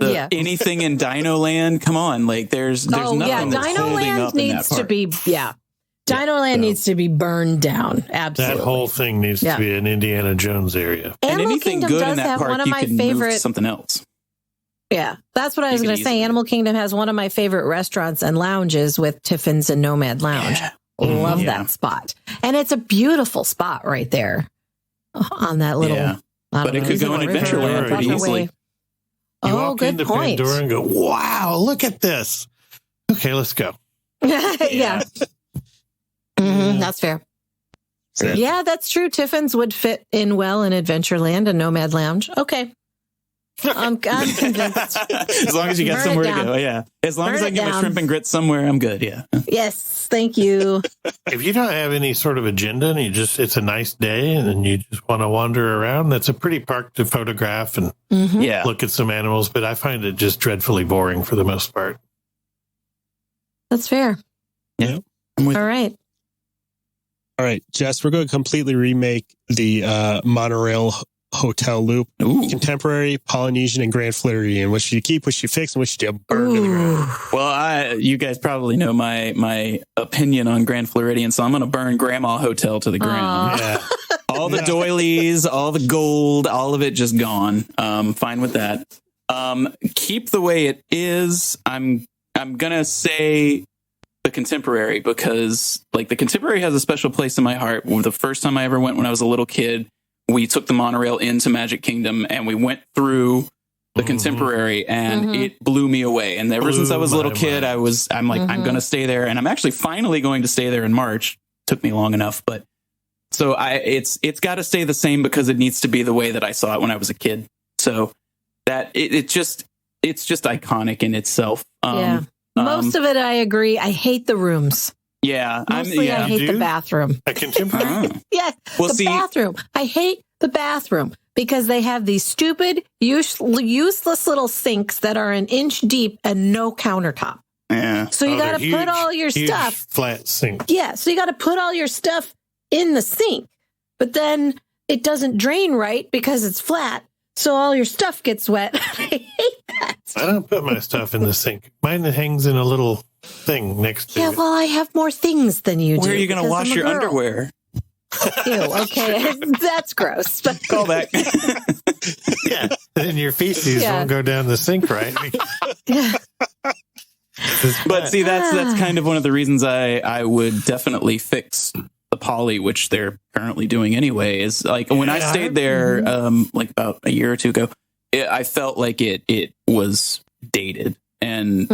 Yeah. anything in Dino Land, come on, like there's Oh nothing yeah, that's Dino holding Land up in that needs to park. be Dino Land so- needs to be burned down. Absolutely. That whole thing needs Yeah. to be an Indiana Jones area. And Animal anything Kingdom good does in that have park, one of you my can move to favorite. something else. Yeah, that's what I was You going could to say. easily- Animal Kingdom has one of my favorite restaurants and lounges with Tiffin's and Nomad Lounge. Yeah. Love Yeah. that spot, and it's a beautiful spot right there on that little. Yeah. I don't But it know, could is go in a river Adventureland or pretty waterway? easily. You Oh, walk good into point. Pandora and go, wow, look at this. Okay, let's go. yeah, that's fair. Yeah. Yeah, that's true. Tiffin's would fit in well in Adventureland and Nomad Lounge. Okay. I'm convinced. As long as you got Burn it somewhere to down. go, yeah. As long Burn as I it get my down. shrimp and grits somewhere, I'm good. Yeah. Yes, thank you. If you don't have any sort of agenda and it's a nice day and you just want to wander around, that's a pretty park to photograph and Yeah. look at some animals. But I find it just dreadfully boring for the most part. That's fair. Yeah. I'm with All right. All right, Jess, we're going to completely remake the monorail hotel loop. Ooh. Contemporary, Polynesian, and Grand Floridian. Which should you keep, which should you fix, and which should you burn to the ground? Well, you guys probably know my opinion on Grand Floridian, so I'm going to burn Grandma Hotel to the ground. Yeah. All the doilies, all the gold, all of it just gone. Fine with that. Keep the way it is. I'm gonna say the Contemporary because like the Contemporary has a special place in my heart. The first time I ever went when I was a little kid, we took the monorail into Magic Kingdom and we went through the contemporary, and it blew me away. And ever since I was a little kid, I'm like, I'm going to stay there. And I'm actually finally going to stay there in March. Took me long enough, but so it's got to stay the same because it needs to be the way that I saw it when I was a kid. So that it's just iconic in itself. Most of it, I agree. I hate the rooms. Yeah. Mostly, I hate the bathroom. A contemporary? Yeah. Well, bathroom. I hate the bathroom because they have these stupid, useless little sinks that are an inch deep and no countertop. Yeah. So you got to put all your stuff. Flat sink. Yeah. So you got to put all your stuff in the sink, but then it doesn't drain right because it's flat. So all your stuff gets wet. I hate that. I don't put my stuff in the sink. Mine hangs in a little thing next to it. Yeah, well, I have more things than you do. Where are you going to wash your underwear? Ew, okay. That's gross. But Call back. Yeah. Then your feces won't go down the sink, right? But see, that's kind of one of the reasons I would definitely fix the poly, which they're currently doing anyway. Is like when I stayed there, like about a year or two ago, I felt like it was dated, and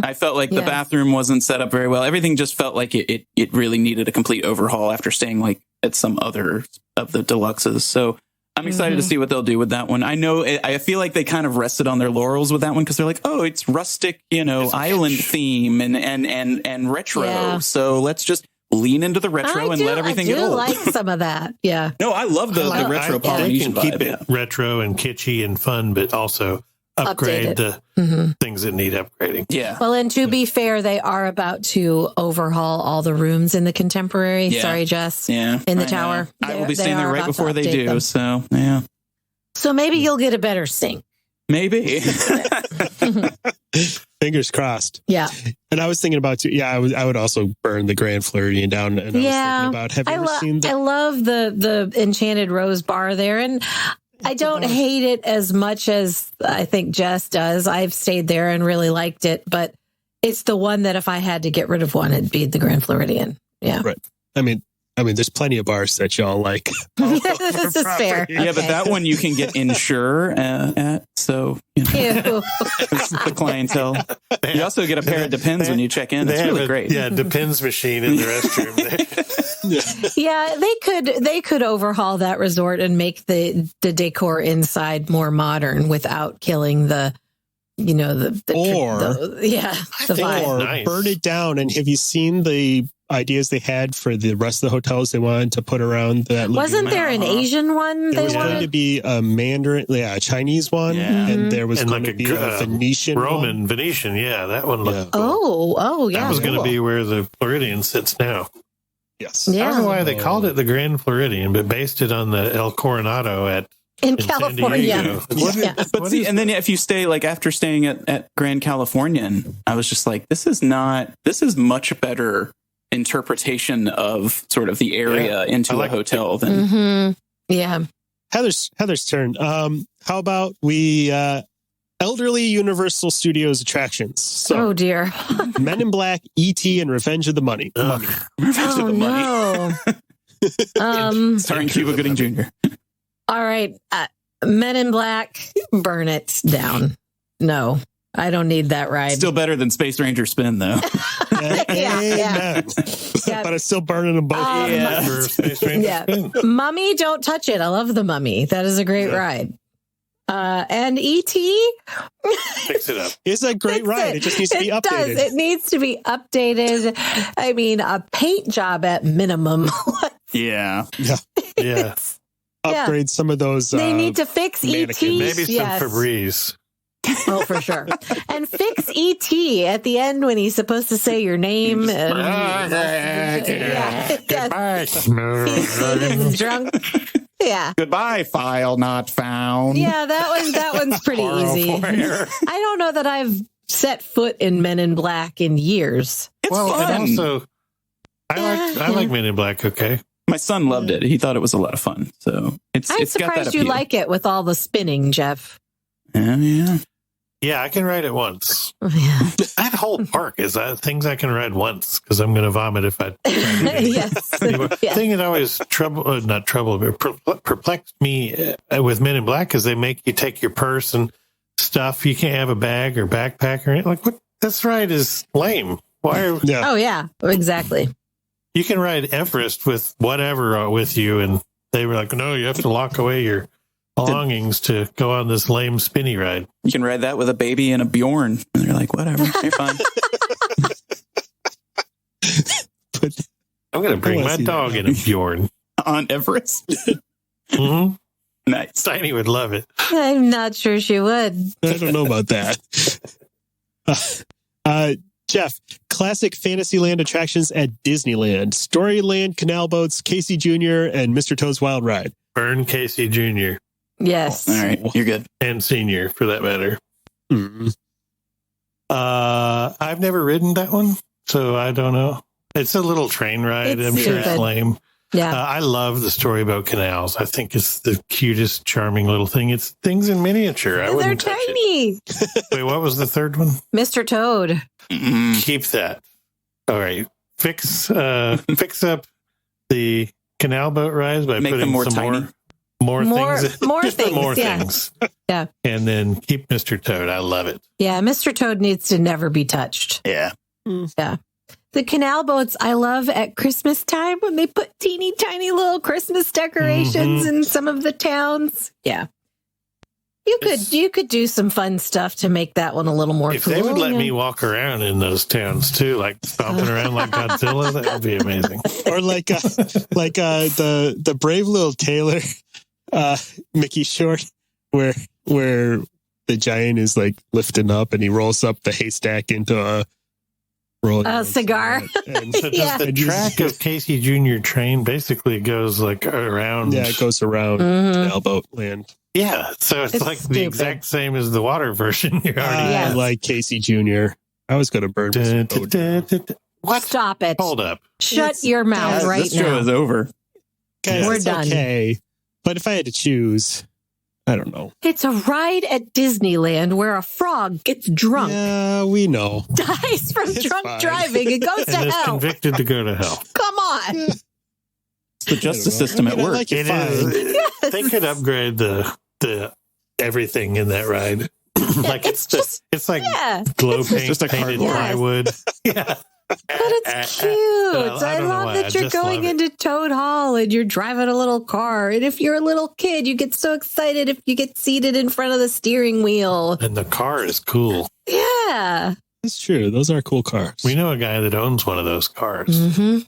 I felt like the bathroom wasn't set up very well. Everything just felt like it really needed a complete overhaul after staying like at some other of the deluxes. So I'm excited to see what they'll do with that one. I feel like they kind of rested on their laurels with that one because they're like, oh, it's rustic, island theme and retro. Yeah. So let's just lean into the retro and let everything get old. I do like some of that. Yeah. No, I love the retro Polynesian They can vibe. keep it retro and kitschy and fun, but also upgrade the things that need upgrading. Yeah. Well, and to be fair, they are about to overhaul all the rooms in the contemporary. Yeah. Sorry, Jess. Yeah. In the I tower. know. I will be staying there right before they do. Them. So, yeah. So maybe you'll get a better sink. Maybe. Fingers crossed. Yeah. And I was thinking about I would also burn the Grand Floridian down. And I was thinking about, have you ever seen I love the Enchanted Rose bar there, and I don't hate it as much as I think Jess does. I've stayed there and really liked it, but it's the one that if I had to get rid of one, it'd be the Grand Floridian. Yeah. Right. I mean, there's plenty of bars that y'all like. This is fair. Yeah, but that one you can get insure at. So, the clientele. You also get a pair of Depends when you check in. It's really great. Yeah, Depends machine in the restroom. Yeah, they could overhaul that resort and make the decor inside more modern without killing the vibe. Burn it down. And have you seen the ideas they had for the rest of the hotels they wanted to put around that? Wasn't there an Asian one? There was going to be a Mandarin, a Chinese one, and there was going to be a Venetian Roman Venetian. Yeah, that one looked cool. Yeah. That was going to be where the Floridian sits now. Yes. Yeah. I don't know why they called it the Grand Floridian, but based it on the El Coronado in California. But see, and then if you stay after staying at Grand Californian, I was just like, this is much better interpretation of sort of the area into a hotel than Heather's turn. How about we elderly Universal Studios attractions? So, oh dear. Men in Black, E.T. and Revenge of the Mummy. Revenge of the Mummy. Starring Cuba Gooding Jr. All right. Men in Black, burn it down. No, I don't need that ride. Still better than Space Ranger Spin, though. Yeah. But it's still burning them both. Mummy, don't touch it. I love the Mummy. That is a great ride. And E.T. Fix it up. It's a great ride. It just needs to be updated. It needs to be updated. I mean, a paint job at minimum. Yeah. Upgrade some of those. They need to fix E.T. Maybe some Febreze. Oh, for sure. And fix E.T. at the end when he's supposed to say your name. He's drunk. Yeah. Goodbye, file not found. Yeah, that one's pretty easy. I don't know that I've set foot in Men in Black in years. It's fun. And also, I like Men in Black. Okay. My son loved it. He thought it was a lot of fun. So I'm surprised got that you like it with all the spinning, Jeff. Yeah, I can ride it once. Yeah. That whole park is things I can ride once because I'm going to vomit if I. Yes. Anyway, the thing that always perplexed me with Men in Black is they make you take your purse and stuff. You can't have a bag or backpack or anything. Like, what? This ride is lame. Why? Oh, yeah, exactly. You can ride Everest with whatever with you. And they were like, no, you have to lock away your belongings to go on this lame spinny ride. You can ride that with a baby and a Bjorn. And they're like, whatever, you're fine. I'm going to bring my dog in a Bjorn. On Everest. Mm-hmm. Nice. Tiny would love it. I'm not sure she would. I don't know about that. Jeff, classic Fantasyland attractions at Disneyland: Storyland, Canal Boats, Casey Jr., and Mr. Toad's Wild Ride. Burn Casey Jr. Yes. All right, you're good. And Senior, for that matter. Mm-hmm. I've never ridden that one, so I don't know. It's a little train ride. It's I'm sure it's stupid. lame. Yeah. I love the Storyboat Canals. I think it's the cutest, charming little thing. It's things in miniature. I They're wouldn't touch tiny. it. Wait, what was the third one? Mr. Toad. Keep that. All right. Fix up the canal boat rides by Make them putting more some tiny. more More- things. more Just the things, more yeah. things. Yeah. And then keep Mr. Toad. I love it. Yeah, Mr. Toad needs to never be touched. Yeah. Yeah. The canal boats I love at Christmas time when they put teeny tiny little Christmas decorations in some of the towns. Yeah. You could do some fun stuff to make that one a little more If cool. they would let yeah. me walk around in those towns too, like stomping around like Godzilla, that would be amazing. Or like the brave little tailor Mickey short where the giant is like lifting up and he rolls up the haystack into a cigar. And So does Yeah. the track of Casey Jr. train basically goes like around? yeah, it goes around Canal Boat Land. Yeah, so it's like stupid. the exact same as the water version you already Yeah. I like Casey Jr. I was going to burn Dun, Mr. dun, Toad. dun, dun. What? Stop it. Hold up. Shut your mouth right This show now. is over. Guys, We're it's done. okay. But if I had to choose, I don't know. It's a ride at Disneyland where a frog gets drunk, Yeah, we know. dies from It's drunk fine. driving, and goes to And is hell. convicted to go to hell. Come on. It's the justice I don't know. system I at mean, I work. like it It fine. is. They could upgrade the everything in that ride. Like it's like Yeah. glow paint, just a painted cardboard. plywood. Yeah. But it's cute. I I don't know love why, that I you're just going love it. into Toad Hall and you're driving a little car. And if you're a little kid, you get so excited if you get seated in front of the steering wheel. And the car is cool. Yeah. That's true. Those are cool cars. We know a guy that owns one of those cars. Mm-hmm.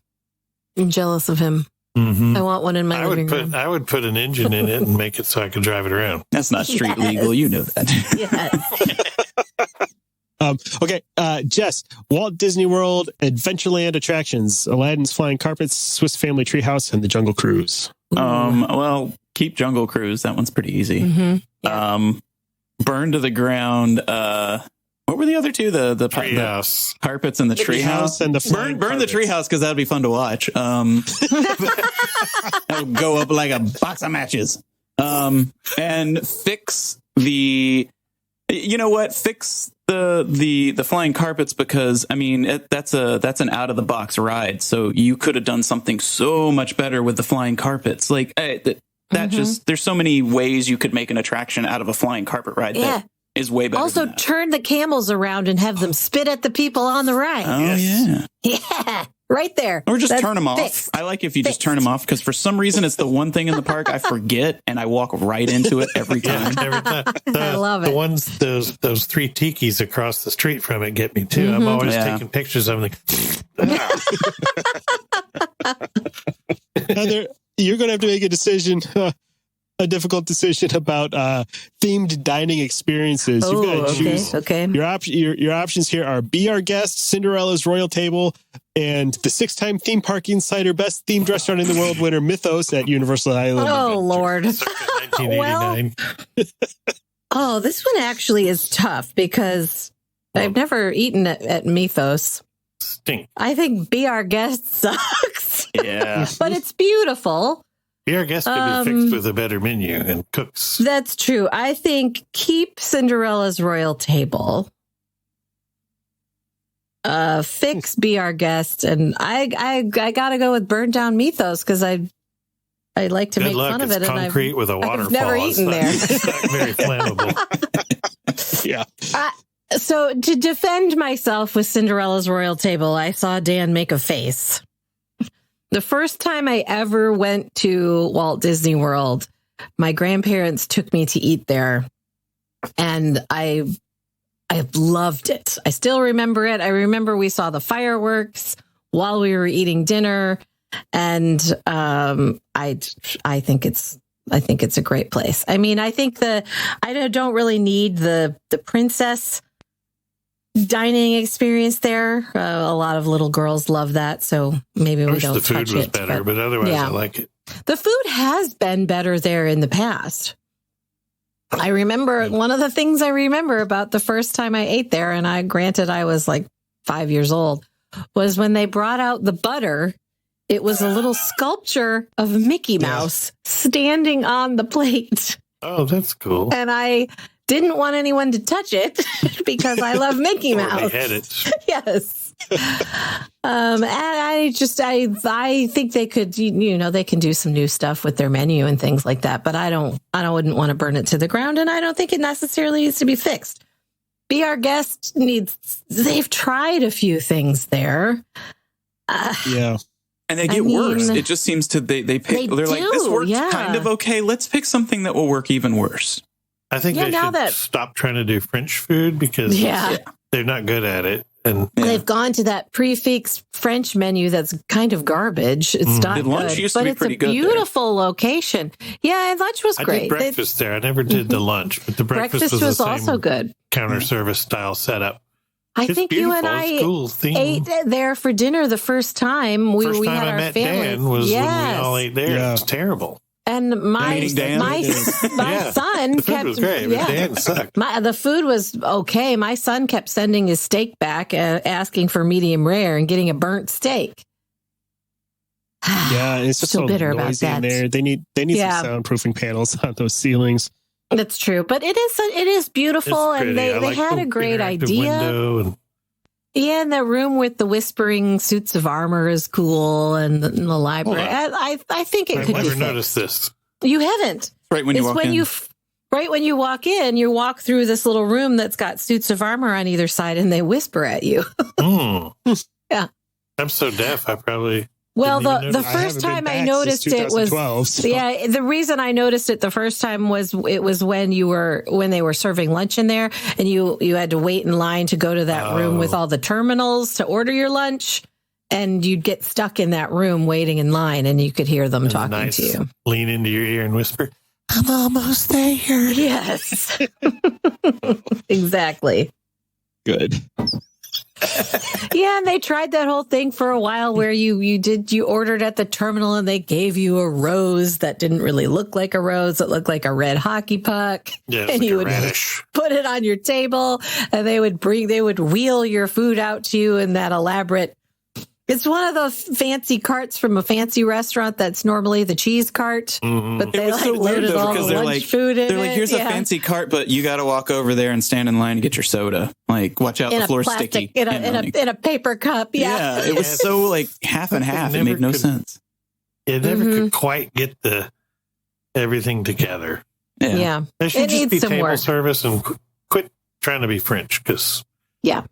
I'm jealous of him. Mm-hmm. I want one in my I living would room. I would put an engine in it and make it so I could drive it around. That's not street legal. You know that. Yes. Okay, Jess, Walt Disney World, Adventureland attractions, Aladdin's Flying Carpets, Swiss Family Treehouse, and the Jungle Cruise. Well, keep Jungle Cruise. That one's pretty easy. Mm-hmm. Burn to the ground. What were the other two? The Treehouse. carpets and the Treehouse treehouse. and the flying Burn the carpets. treehouse because that'd be fun to watch. That would go up like a box of matches. And fix the. You know what? Fix the flying carpets because I mean that's an out of the box ride. So you could have done something so much better with the flying carpets. Like that just there's so many ways you could make an attraction out of a flying carpet ride. Yeah. That is way better. Also, than that. turn the camels around and have them spit at the people on the ride. Oh yeah. Yeah. Right there. Or just That's turn them off. fixed. I like if you just turn them off because for some reason it's the one thing in the park I forget and I walk right into it every time. Every time. I love The it. ones those three tikis across the street from it get me too. I'm always Yeah. taking pictures of them. Heather, you're going to have to make a decision, a difficult decision about themed dining experiences. You've got to choose. Okay. Your options here are Be Our Guest, Cinderella's Royal Table, and the 6-time theme park insider best themed restaurant in the world winner Mythos at Universal Island. Oh, Lord. Circa 1989. Oh, this one actually is tough because I've never eaten at Mythos. Stink. I think Be Our Guest sucks, Yeah. but it's beautiful. Your guest could be fixed with a better menu and cooks. That's true. I think keep Cinderella's Royal Table. Fix Be Our Guest, and I gotta go with Burn Down Mythos because I like to Good make luck. fun of It's it, and concrete with a waterfall. never eaten there. It's not very flammable. Yeah. So to defend myself with Cinderella's Royal Table, I saw Dan make a face. The first time I ever went to Walt Disney World, my grandparents took me to eat there, and I loved it. I still remember it. I remember we saw the fireworks while we were eating dinner, and I think it's a great place. I mean, I think I don't really need the princess dining experience there. A lot of little girls love that, so maybe we don't touch it. The food was better, but otherwise I like it. The food has been better there in the past. I remember one of the things I remember about the first time I ate there, and I was like 5 years old, was when they brought out the butter. It was a little sculpture of Mickey Mouse standing on the plate. Oh, that's cool. And I didn't want anyone to touch it because I love Mickey Mouse. They had it. Yes. And I think they could, they can do some new stuff with their menu and things like that. But I wouldn't want to burn it to the ground. And I don't think it necessarily needs to be fixed. Be Our Guest they've tried a few things there. Yeah. And they get worse. It just seems to, they're like, this worked kind of okay. Let's pick something that will work even worse. I think they should stop trying to do French food because they're not good at it. And they've gone to that prefix French menu that's kind of garbage. It's not good, lunch used to be pretty good. It's a beautiful location. Yeah, and lunch was great. I did breakfast there. I never did the lunch, but the breakfast was also good. Counter service style setup. I think you and I ate there for dinner the first time. We had our family. Dan was when we all ate there. Yeah. It was terrible. And my son the food was great, but Dan sucked. The food was okay. My son kept sending his steak back, asking for medium rare and getting a burnt steak. Yeah, it's just so bitter about that. In there. They need some soundproofing panels on those ceilings. That's true, but it is beautiful, and they had a great idea. And the room with the whispering suits of armor is cool, and the library. I think it could be fixed. I've never noticed this. You haven't. Right when you walk in. Right when you walk in, you walk through this little room that's got suits of armor on either side, and they whisper at you. Yeah. I'm so deaf, I probably... Well, the first time I noticed it was the reason I noticed it the first time was it was when they were serving lunch in there, and you had to wait in line to go to that room with all the terminals to order your lunch, and you'd get stuck in that room waiting in line, and you could hear them talking to you. Lean into your ear and whisper, "I'm almost there." Yes, exactly. Good. Yeah, and they tried that whole thing for a while where you ordered at the terminal and they gave you a rose that didn't really look like a rose. It looked like a red hockey puck. Yeah, and you would put it on your table, and they would wheel your food out to you in that elaborate. It's one of those fancy carts from a fancy restaurant that's normally the cheese cart, but they loaded all the lunch food in it. They're like, here's a fancy cart, but you got to walk over there and stand in line to get your soda. Like, watch out, the floor's sticky. In a paper cup, yeah. It was so like half and half. It made no sense. It never could quite get everything together. Yeah. They should just be table service and quit trying to be French, because... Yeah.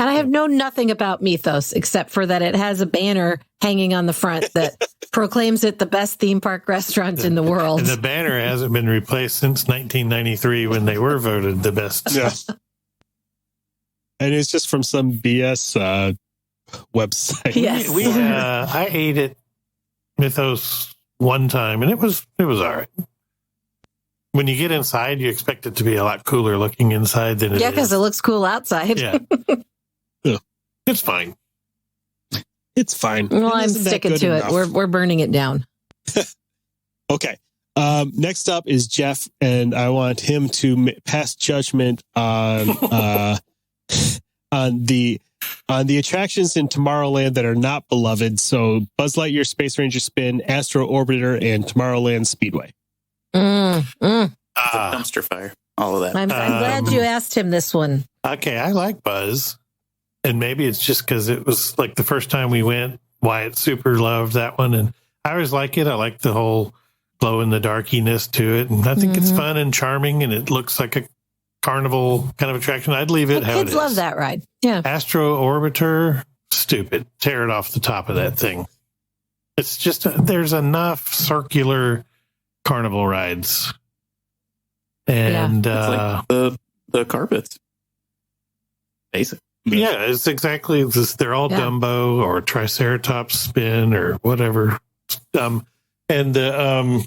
And I have known nothing about Mythos except for that it has a banner hanging on the front that proclaims it the best theme park restaurant in the world. And the banner hasn't been replaced since 1993 when they were voted the best. Yeah. And it's just from some BS website. Yes. I ate at Mythos one time, and it was all right. When you get inside, you expect it to be a lot cooler looking inside than it is. Yeah, because it looks cool outside. Yeah. It's fine. It's fine. Well, I'm sticking to it. We're burning it down. Okay. Next up is Jeff, and I want him to pass judgment on on the attractions in Tomorrowland that are not beloved. So Buzz Lightyear Space Ranger Spin, Astro Orbiter, and Tomorrowland Speedway. Dumpster fire. All of that. I'm glad you asked him this one. Okay, I like Buzz. And maybe it's just because it was like the first time we went, Wyatt super loved that one. And I always like it. I like the whole glow in the darkiness to it. And I think it's fun and charming. And it looks like carnival kind of attraction, I'd leave it how it is. Kids love that ride. Yeah. Astro Orbiter, stupid. Tear it off the top of that thing. It's just, there's enough circular carnival rides. And It's like the carpets. Basic. yeah, it's exactly this. They're all Dumbo or Triceratops spin or whatever. And the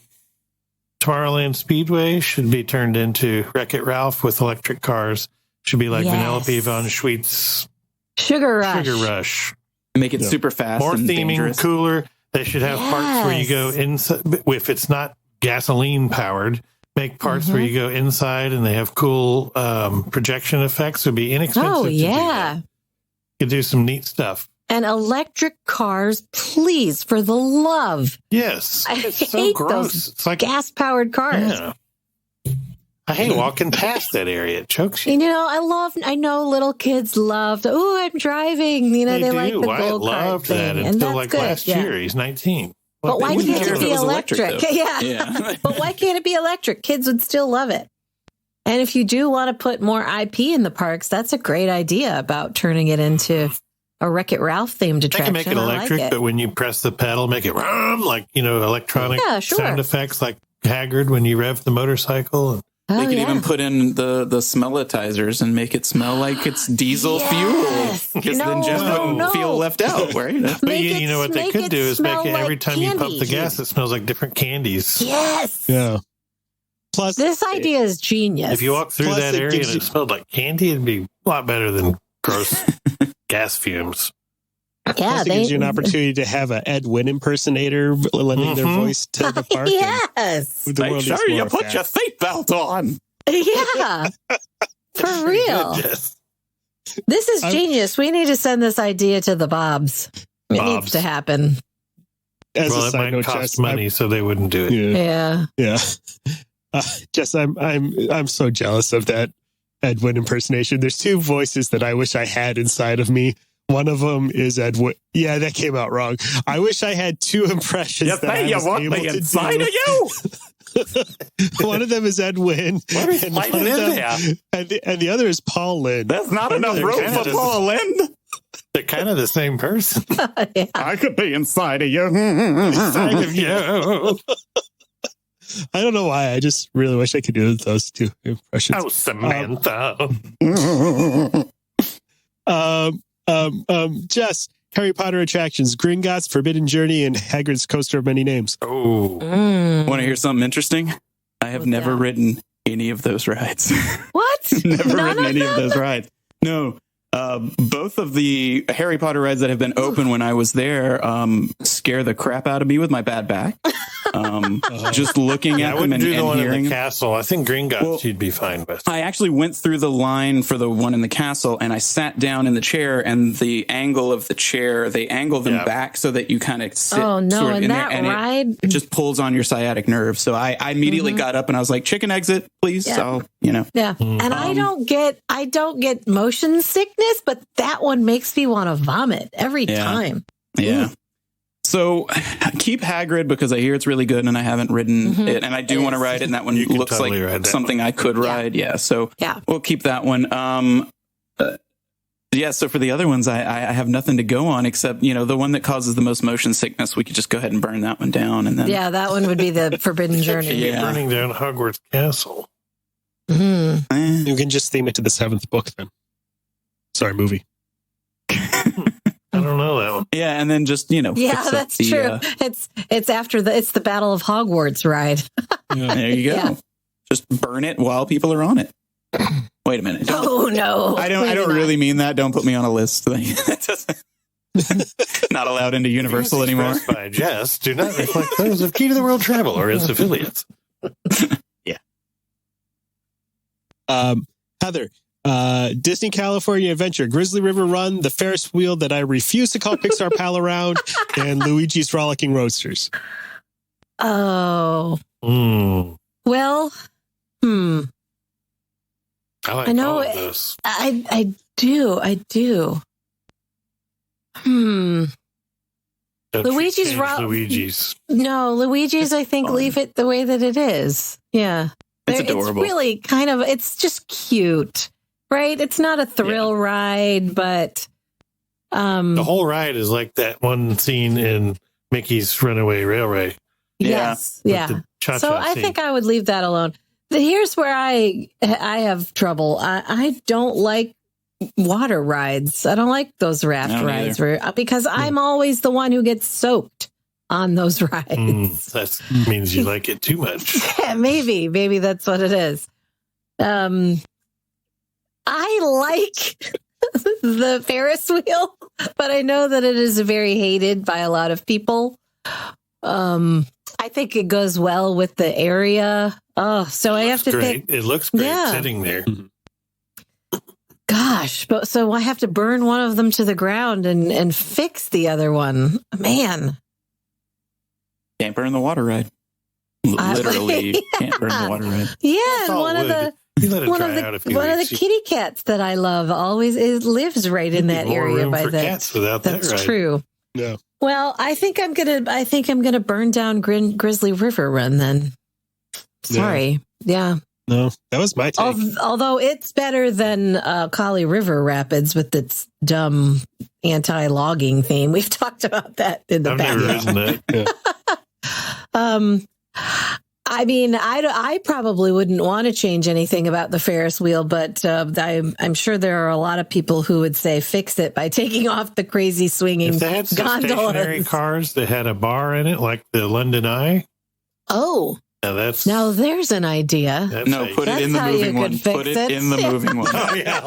Tomorrowland Speedway should be turned into Wreck-It Ralph with electric cars. Should be like Vanellope von Schweetz Sugar Rush. Make it super fast. More and theming, dangerous. cooler. They should have parts where you go inside. If it's not gasoline powered, make parts where you go inside and they have cool projection effects. Would be inexpensive. Oh, to do that. You could do some neat stuff. And electric cars, please, for the love. Yes. I It's hate so gross. those It's like gas-powered cars. Yeah. I hate walking past that area. It chokes you. You know, I know little kids love, I'm driving. You know, they like the Wyatt gold card loved that thing. And until that's like good. last year. He's 19. But why wouldn't can't care it if be it was electric, electric? though. Yeah. But why can't it be electric? Kids would still love it. And if you do want to put more IP in the parks, that's a great idea about turning it into a Wreck-It Ralph themed They attraction. can make it electric, I like but when you press the pedal, make it like, electronic sound effects like Haggard when you rev the motorcycle. They could even put in the smellitizers and make it smell like it's diesel fuel. Because then Jeff wouldn't feel left out, right? But you know what they could do is make it every time you pump the gas, it smells like different candies. Yes. Yeah. Plus, this idea is genius. If you walk through that area and it smelled like candy, it'd be a lot better than gross gas fumes. Yeah, plus it gives you an opportunity to have an Ed Wynn impersonator lending their voice to the park. Yes. The Make sure you put your seatbelt on. Yeah. For real. This is genius. We need to send this idea to the Bobs. It needs to happen. Well, it might cost money, so they wouldn't do it. Yeah. Jess, I'm so jealous of that Ed Wynn impersonation. There's two voices that I wish I had inside of me. One of them is Ed Wynn. Yeah, that came out wrong. I wish I had two impressions. You think you want me inside of you? One of them is Ed Wynn, and the other is Paul Lynde. There's not enough room for Paul Lynde. They're kind of the same person. I could be inside of you. Inside of you. I don't know why. I just really wish I could do those two impressions. Oh, Samantha. Jess, Harry Potter attractions, Gringotts, Forbidden Journey, and Hagrid's Coaster of Many Names. Oh. Want to hear something interesting? I have never ridden any of those rides. What? Never ridden any of those rides. No. Both of the Harry Potter rides that have been open when I was there scare the crap out of me with my bad back. Just looking at them and do the one hearing in the castle. I think Gringotts you'd be fine with. I actually went through the line for the one in the castle, and I sat down in the chair, and the angle of the chair, they angle them back so that you kind of sit sort of in that there, and ride it just pulls on your sciatic nerve. So I immediately got up and I was like, chicken exit, please. So, Yeah. And I don't get motion sickness, but that one makes me want to vomit every time. Yeah. So keep Hagrid because I hear it's really good and I haven't ridden it, and I do want to ride it, and that one looks totally like something I could ride. Yeah. So we'll keep that one. So for the other ones, I have nothing to go on except, the one that causes the most motion sickness. We could just go ahead and burn that one down. And then that one would be the Forbidden Journey. Burning down Hogwarts Castle. Mm-hmm. You can just theme it to the 7th book then. Sorry, movie. I don't know that one. Yeah, and then just yeah, that's true. It's after it's the Battle of Hogwarts ride. There you go. Yeah. Just burn it while people are on it. Wait a minute. Oh no, I don't really mean that. Don't put me on a list. Not allowed into Universal anymore. By Jess do not reflect those of Key to the World Travel or its affiliates. Yeah. Heather. Disney California Adventure, Grizzly River Run, the Ferris wheel that I refuse to call Pixar Pal Around, and Luigi's Frolicking Roadsters. Oh. Well, I know all of this. I do. Luigi's Luigi's. No, Luigi's, I think, leave it the way that it is. Yeah. adorable. It's really it's just cute, right? It's not a thrill ride, but the whole ride is like that one scene in Mickey's Runaway Railway. yes, yeah. the cha-cha So I scene. think I would leave that alone. Here's where I have trouble. I don't like water rides. I don't like those raft No, rides because I'm always the one who gets soaked on those rides. That means you like it too much. Yeah, maybe that's what it is. I like the Ferris wheel, but I know that it is very hated by a lot of people. I think it goes well with the area. Oh, so I have to Great. pick. It looks great Yeah. sitting there. Gosh, but so I have to burn one of them to the ground and fix the other one. Man, Can't burn the water ride. Literally, you can't burn the water ride. yeah, That's and all one of wood. the You let it one dry of out a the few one of the weeks. kitty cats that I love lives right in that More area room by for that. cats without that That's ride. true. Yeah. Well, I think I'm gonna burn down Grizzly River Run then. Sorry, yeah. No, that was my take. Although it's better than Kali River Rapids with its dumb anti-logging theme. We've talked about that in the I've past. never ridden that. I mean, I probably wouldn't want to change anything about the Ferris wheel, but I'm sure there are a lot of people who would say fix it by taking off the crazy swinging If they had some stationary gondolas. cars that had a bar in it, like the London Eye, Oh, now there's an idea. No, put it in the That's how you moving one. could fix Put it it. in the moving one. Oh yeah.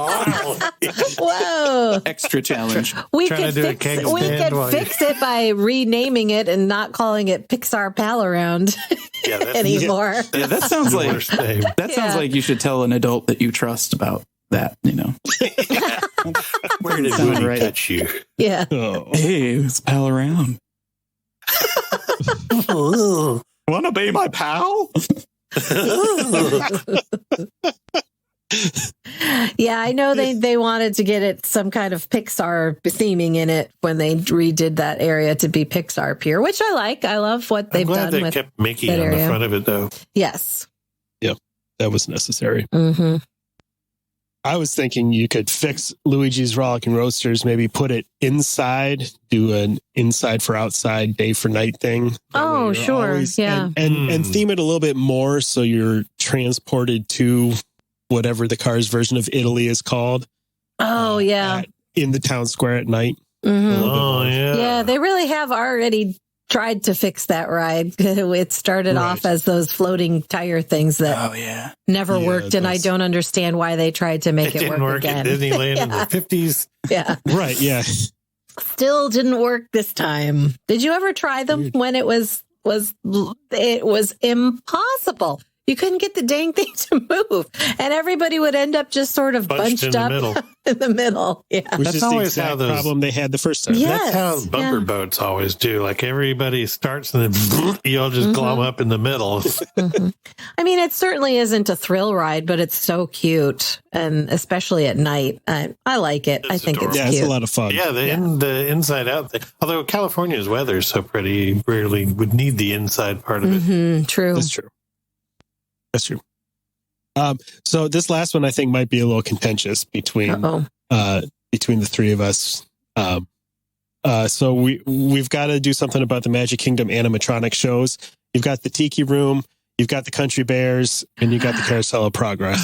Whoa. Extra challenge. We Trying could to do a fix keg it. We stand could while you- fix it by renaming it and not calling it Pixar Pal Around Yeah, that's anymore. Yeah, that sounds the like worst name. that sounds Yeah. like you should tell an adult that you trust about that. You know, Where did Sound Woody right. touch you? Yeah. Oh. hey, let's pal around. Want to be my pal? Yeah, I know they wanted to get it some kind of Pixar theming in it when they redid that area to be Pixar Pier, which I like. I love what I'm they've glad done they with kept Mickey that on the area. front of it, though. Yes. That was necessary. Mm-hmm. I was thinking you could fix Luigi's Rollicking Roasters, maybe put it inside, do an inside for outside, day for night thing. That way Oh, you're sure. Yeah. And theme it a little bit more so you're transported to whatever the car's version of Italy is called. Oh, yeah. In the town square at night. Mhm. Oh yeah. Yeah, they really have already tried to fix that ride. It started off as those floating tire things that Oh yeah. never Yeah, worked, and I those- don't understand why they tried to make It it didn't work again. at Disneyland in Yeah. the 50s. Yeah, Right, yeah. still didn't work this time. Did you ever try them when it was impossible? You couldn't get the dang thing to move, and everybody would end up just sort of Bunched bunched in the up middle. in the middle. Yeah. Which That's is the always how exact those- problem they had the first time. Yeah. That's how Yes, bumper yeah. boats always do. Like everybody starts and then you all just glom up in the middle. Mhm. I mean, it certainly isn't a thrill ride, but it's so cute, and especially at night. I like it. I It's think adorable. it's Yeah, it's cute. a lot of fun. Yeah, the inside out thing. Although California's weather is so pretty, you rarely would need the inside part of it. Mhm, true. That's true. That's true. So this last one I think might be a little contentious between Uh-oh. between the three of us. So we've got to do something about the Magic Kingdom animatronic shows. You've got the Tiki Room, you've got the Country Bears, and you got the Carousel of Progress.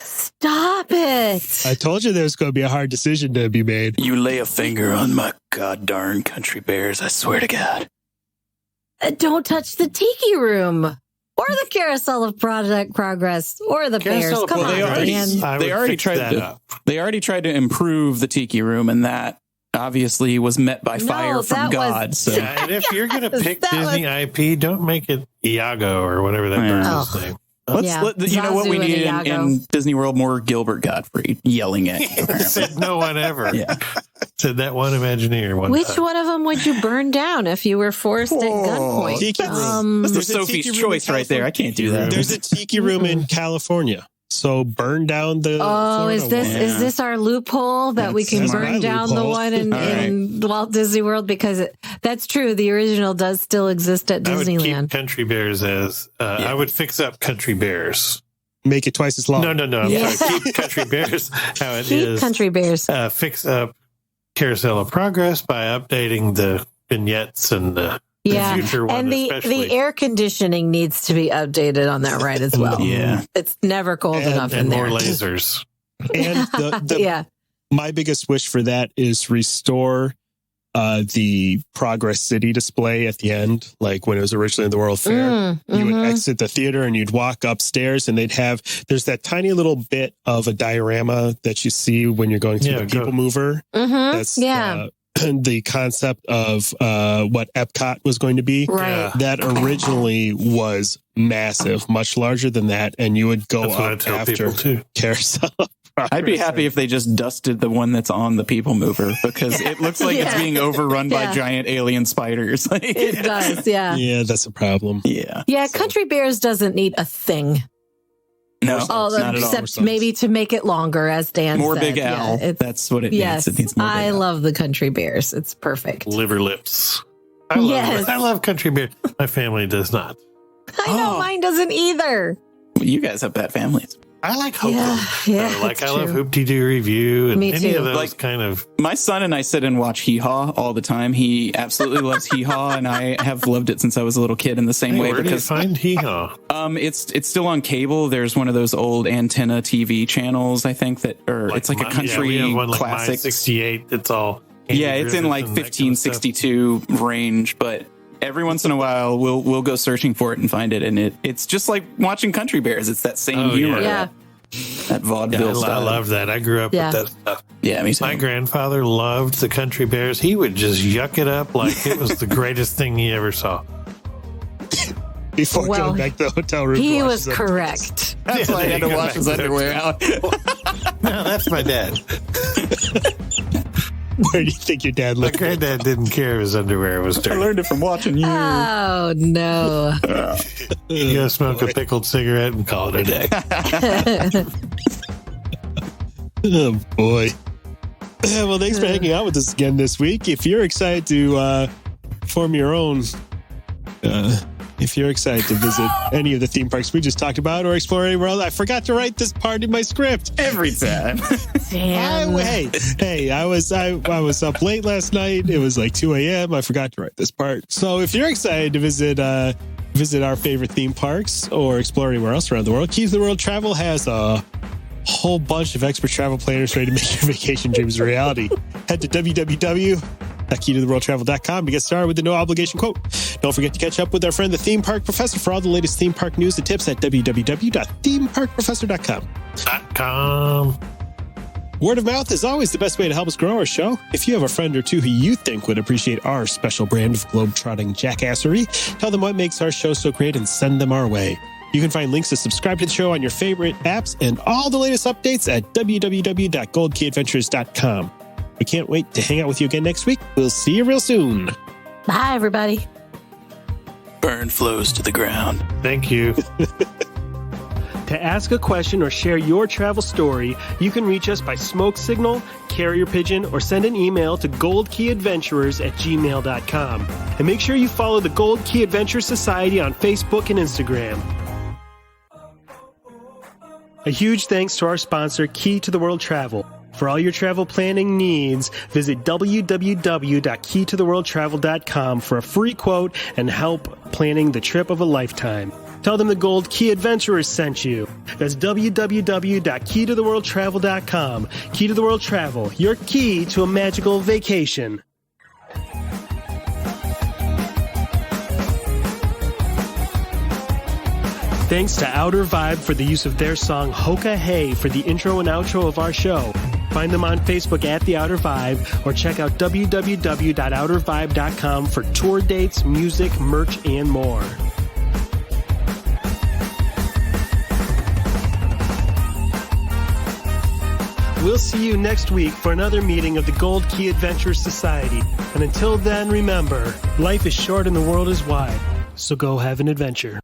Stop it. I told you there was going to be a hard decision to be made. You lay a finger on my goddarn country bears, I swear to God. Don't touch the Tiki Room or the Carousel of Progress or the Bears. Carousel of Come Well, on, man. I They would already fix tried that to- up. They already tried to improve the Tiki Room, and that obviously was met by fire No, from that was- God. So Yeah, and if you're going to pick That was- Disney IP, don't make it Iago or whatever that Yeah. person's Oh. name. Yeah, you know what we Zazu and need Iago. in Disney World? More Gilbert Godfrey yelling at you. apparently. Said no one ever. Yeah. Said that one Imagineer one Which time. one of them would you burn down if you were forced at gunpoint? Tiki Room. This There's is a Sophie's Tiki Room in choice right there. I can't do that. There's a Tiki Room in California. So burn down the. Oh, Florida is this one. is this our loophole that we can That's my burn down the loophole. one in Walt Disney World? Because That's true. The original does still exist at I would Disneyland. keep Country Bears as, I would fix up Country Bears. Make it twice as long. No. I'm sorry. Keep Country Bears how it Keep is. Country Bears. Fix up Carousel of Progress by updating the vignettes and the future one, and the air conditioning needs to be updated on that ride as well. Yeah. It's never cold enough in and there. more lasers. And my biggest wish for that is restore the Progress City display at the end, like when it was originally in the World Fair. You would exit the theater and you'd walk upstairs, and there's that tiny little bit of a diorama that you see when you're going through the People Mover. That's the concept of what Epcot was going to be. Right. That originally was massive, much larger than that, and you would go up after Carousel. I'd be happy if they just dusted the one that's on the People Mover, because it looks like it's being overrun by giant alien spiders. It does, yeah. Yeah, that's a problem. Yeah. Yeah, Country Bears doesn't need a thing. No, not at all. Except maybe to make it longer, as Dan More said. Big Al. That's what it needs. It needs more Big I Al. love the Country Bears. It's perfect. Liver lips. I love Country Bears. My family does not. I know, mine doesn't either. Well, you guys have bad families. I like Hokum. I love Hoop-Dee-Doo Review and Me any too. of those kind of. My son and I sit and watch Hee Haw all the time. He absolutely loves Hee Haw, and I have loved it since I was a little kid in the same way. Where do you Because find Hee Haw? it's still on cable. There's one of those old antenna TV channels, I think, it's like a country we have one classic. Like 68. It's all. It's in like 1562 range, but every once in a while we'll go searching for it and find it, and it's just like watching Country Bears. It's that same humor. Yeah. That vaudeville I style. love that. I grew up with that stuff. Yeah, me too. My grandfather loved the Country Bears. He would just yuck it up like it was the greatest thing he ever saw. Before going back to the hotel room. He was correct. That's why I had to wash his underwear out. No, that's my dad. Where do you think your dad My lived? granddad didn't care if his underwear was dirty. I learned it from watching you. Oh, no. You gotta smoke a pickled cigarette and call it a day. Oh, boy. Well, thanks for hanging out with us again this week. If you're excited to form your own... if you're excited to visit any of the theme parks we just talked about or explore anywhere else, I forgot to write this part in my script. Every time. Hey, I was up late last night. It was like 2 a.m. I forgot to write this part. So if you're excited to visit our favorite theme parks or explore anywhere else around the world, Keys to the World Travel has a whole bunch of expert travel planners ready to make your vacation dreams a reality. Head to www.keytotheworldtravel.com to get started with the no obligation quote. Don't forget to catch up with our friend, the Theme Park Professor, for all the latest theme park news and tips at www.themeparkprofessor.com. Word of mouth is always the best way to help us grow our show. If you have a friend or two who you think would appreciate our special brand of globe-trotting jackassery, tell them what makes our show so great and send them our way. You can find links to subscribe to the show on your favorite apps and all the latest updates at www.goldkeyadventures.com. We can't wait to hang out with you again next week. We'll see you real soon. Bye, everybody. Burn flows to the ground. Thank you. To ask a question or share your travel story, you can reach us by smoke signal, carrier pigeon, or send an email to goldkeyadventurers@gmail.com. And make sure you follow the Gold Key Adventure Society on Facebook and Instagram. A huge thanks to our sponsor, Key to the World Travel. For all your travel planning needs, visit www.keytotheworldtravel.com for a free quote and help planning the trip of a lifetime. Tell them the Gold Key Adventurers sent you. That's www.keytotheworldtravel.com. Key to the World Travel, your key to a magical vacation. Thanks to Outer Vibe for the use of their song Hoka Hey for the intro and outro of our show. Find them on Facebook at The Outer Vibe or check out www.outervibe.com for tour dates, music, merch, and more. We'll see you next week for another meeting of the Gold Key Adventure Society. And until then, remember, life is short and the world is wide. So go have an adventure.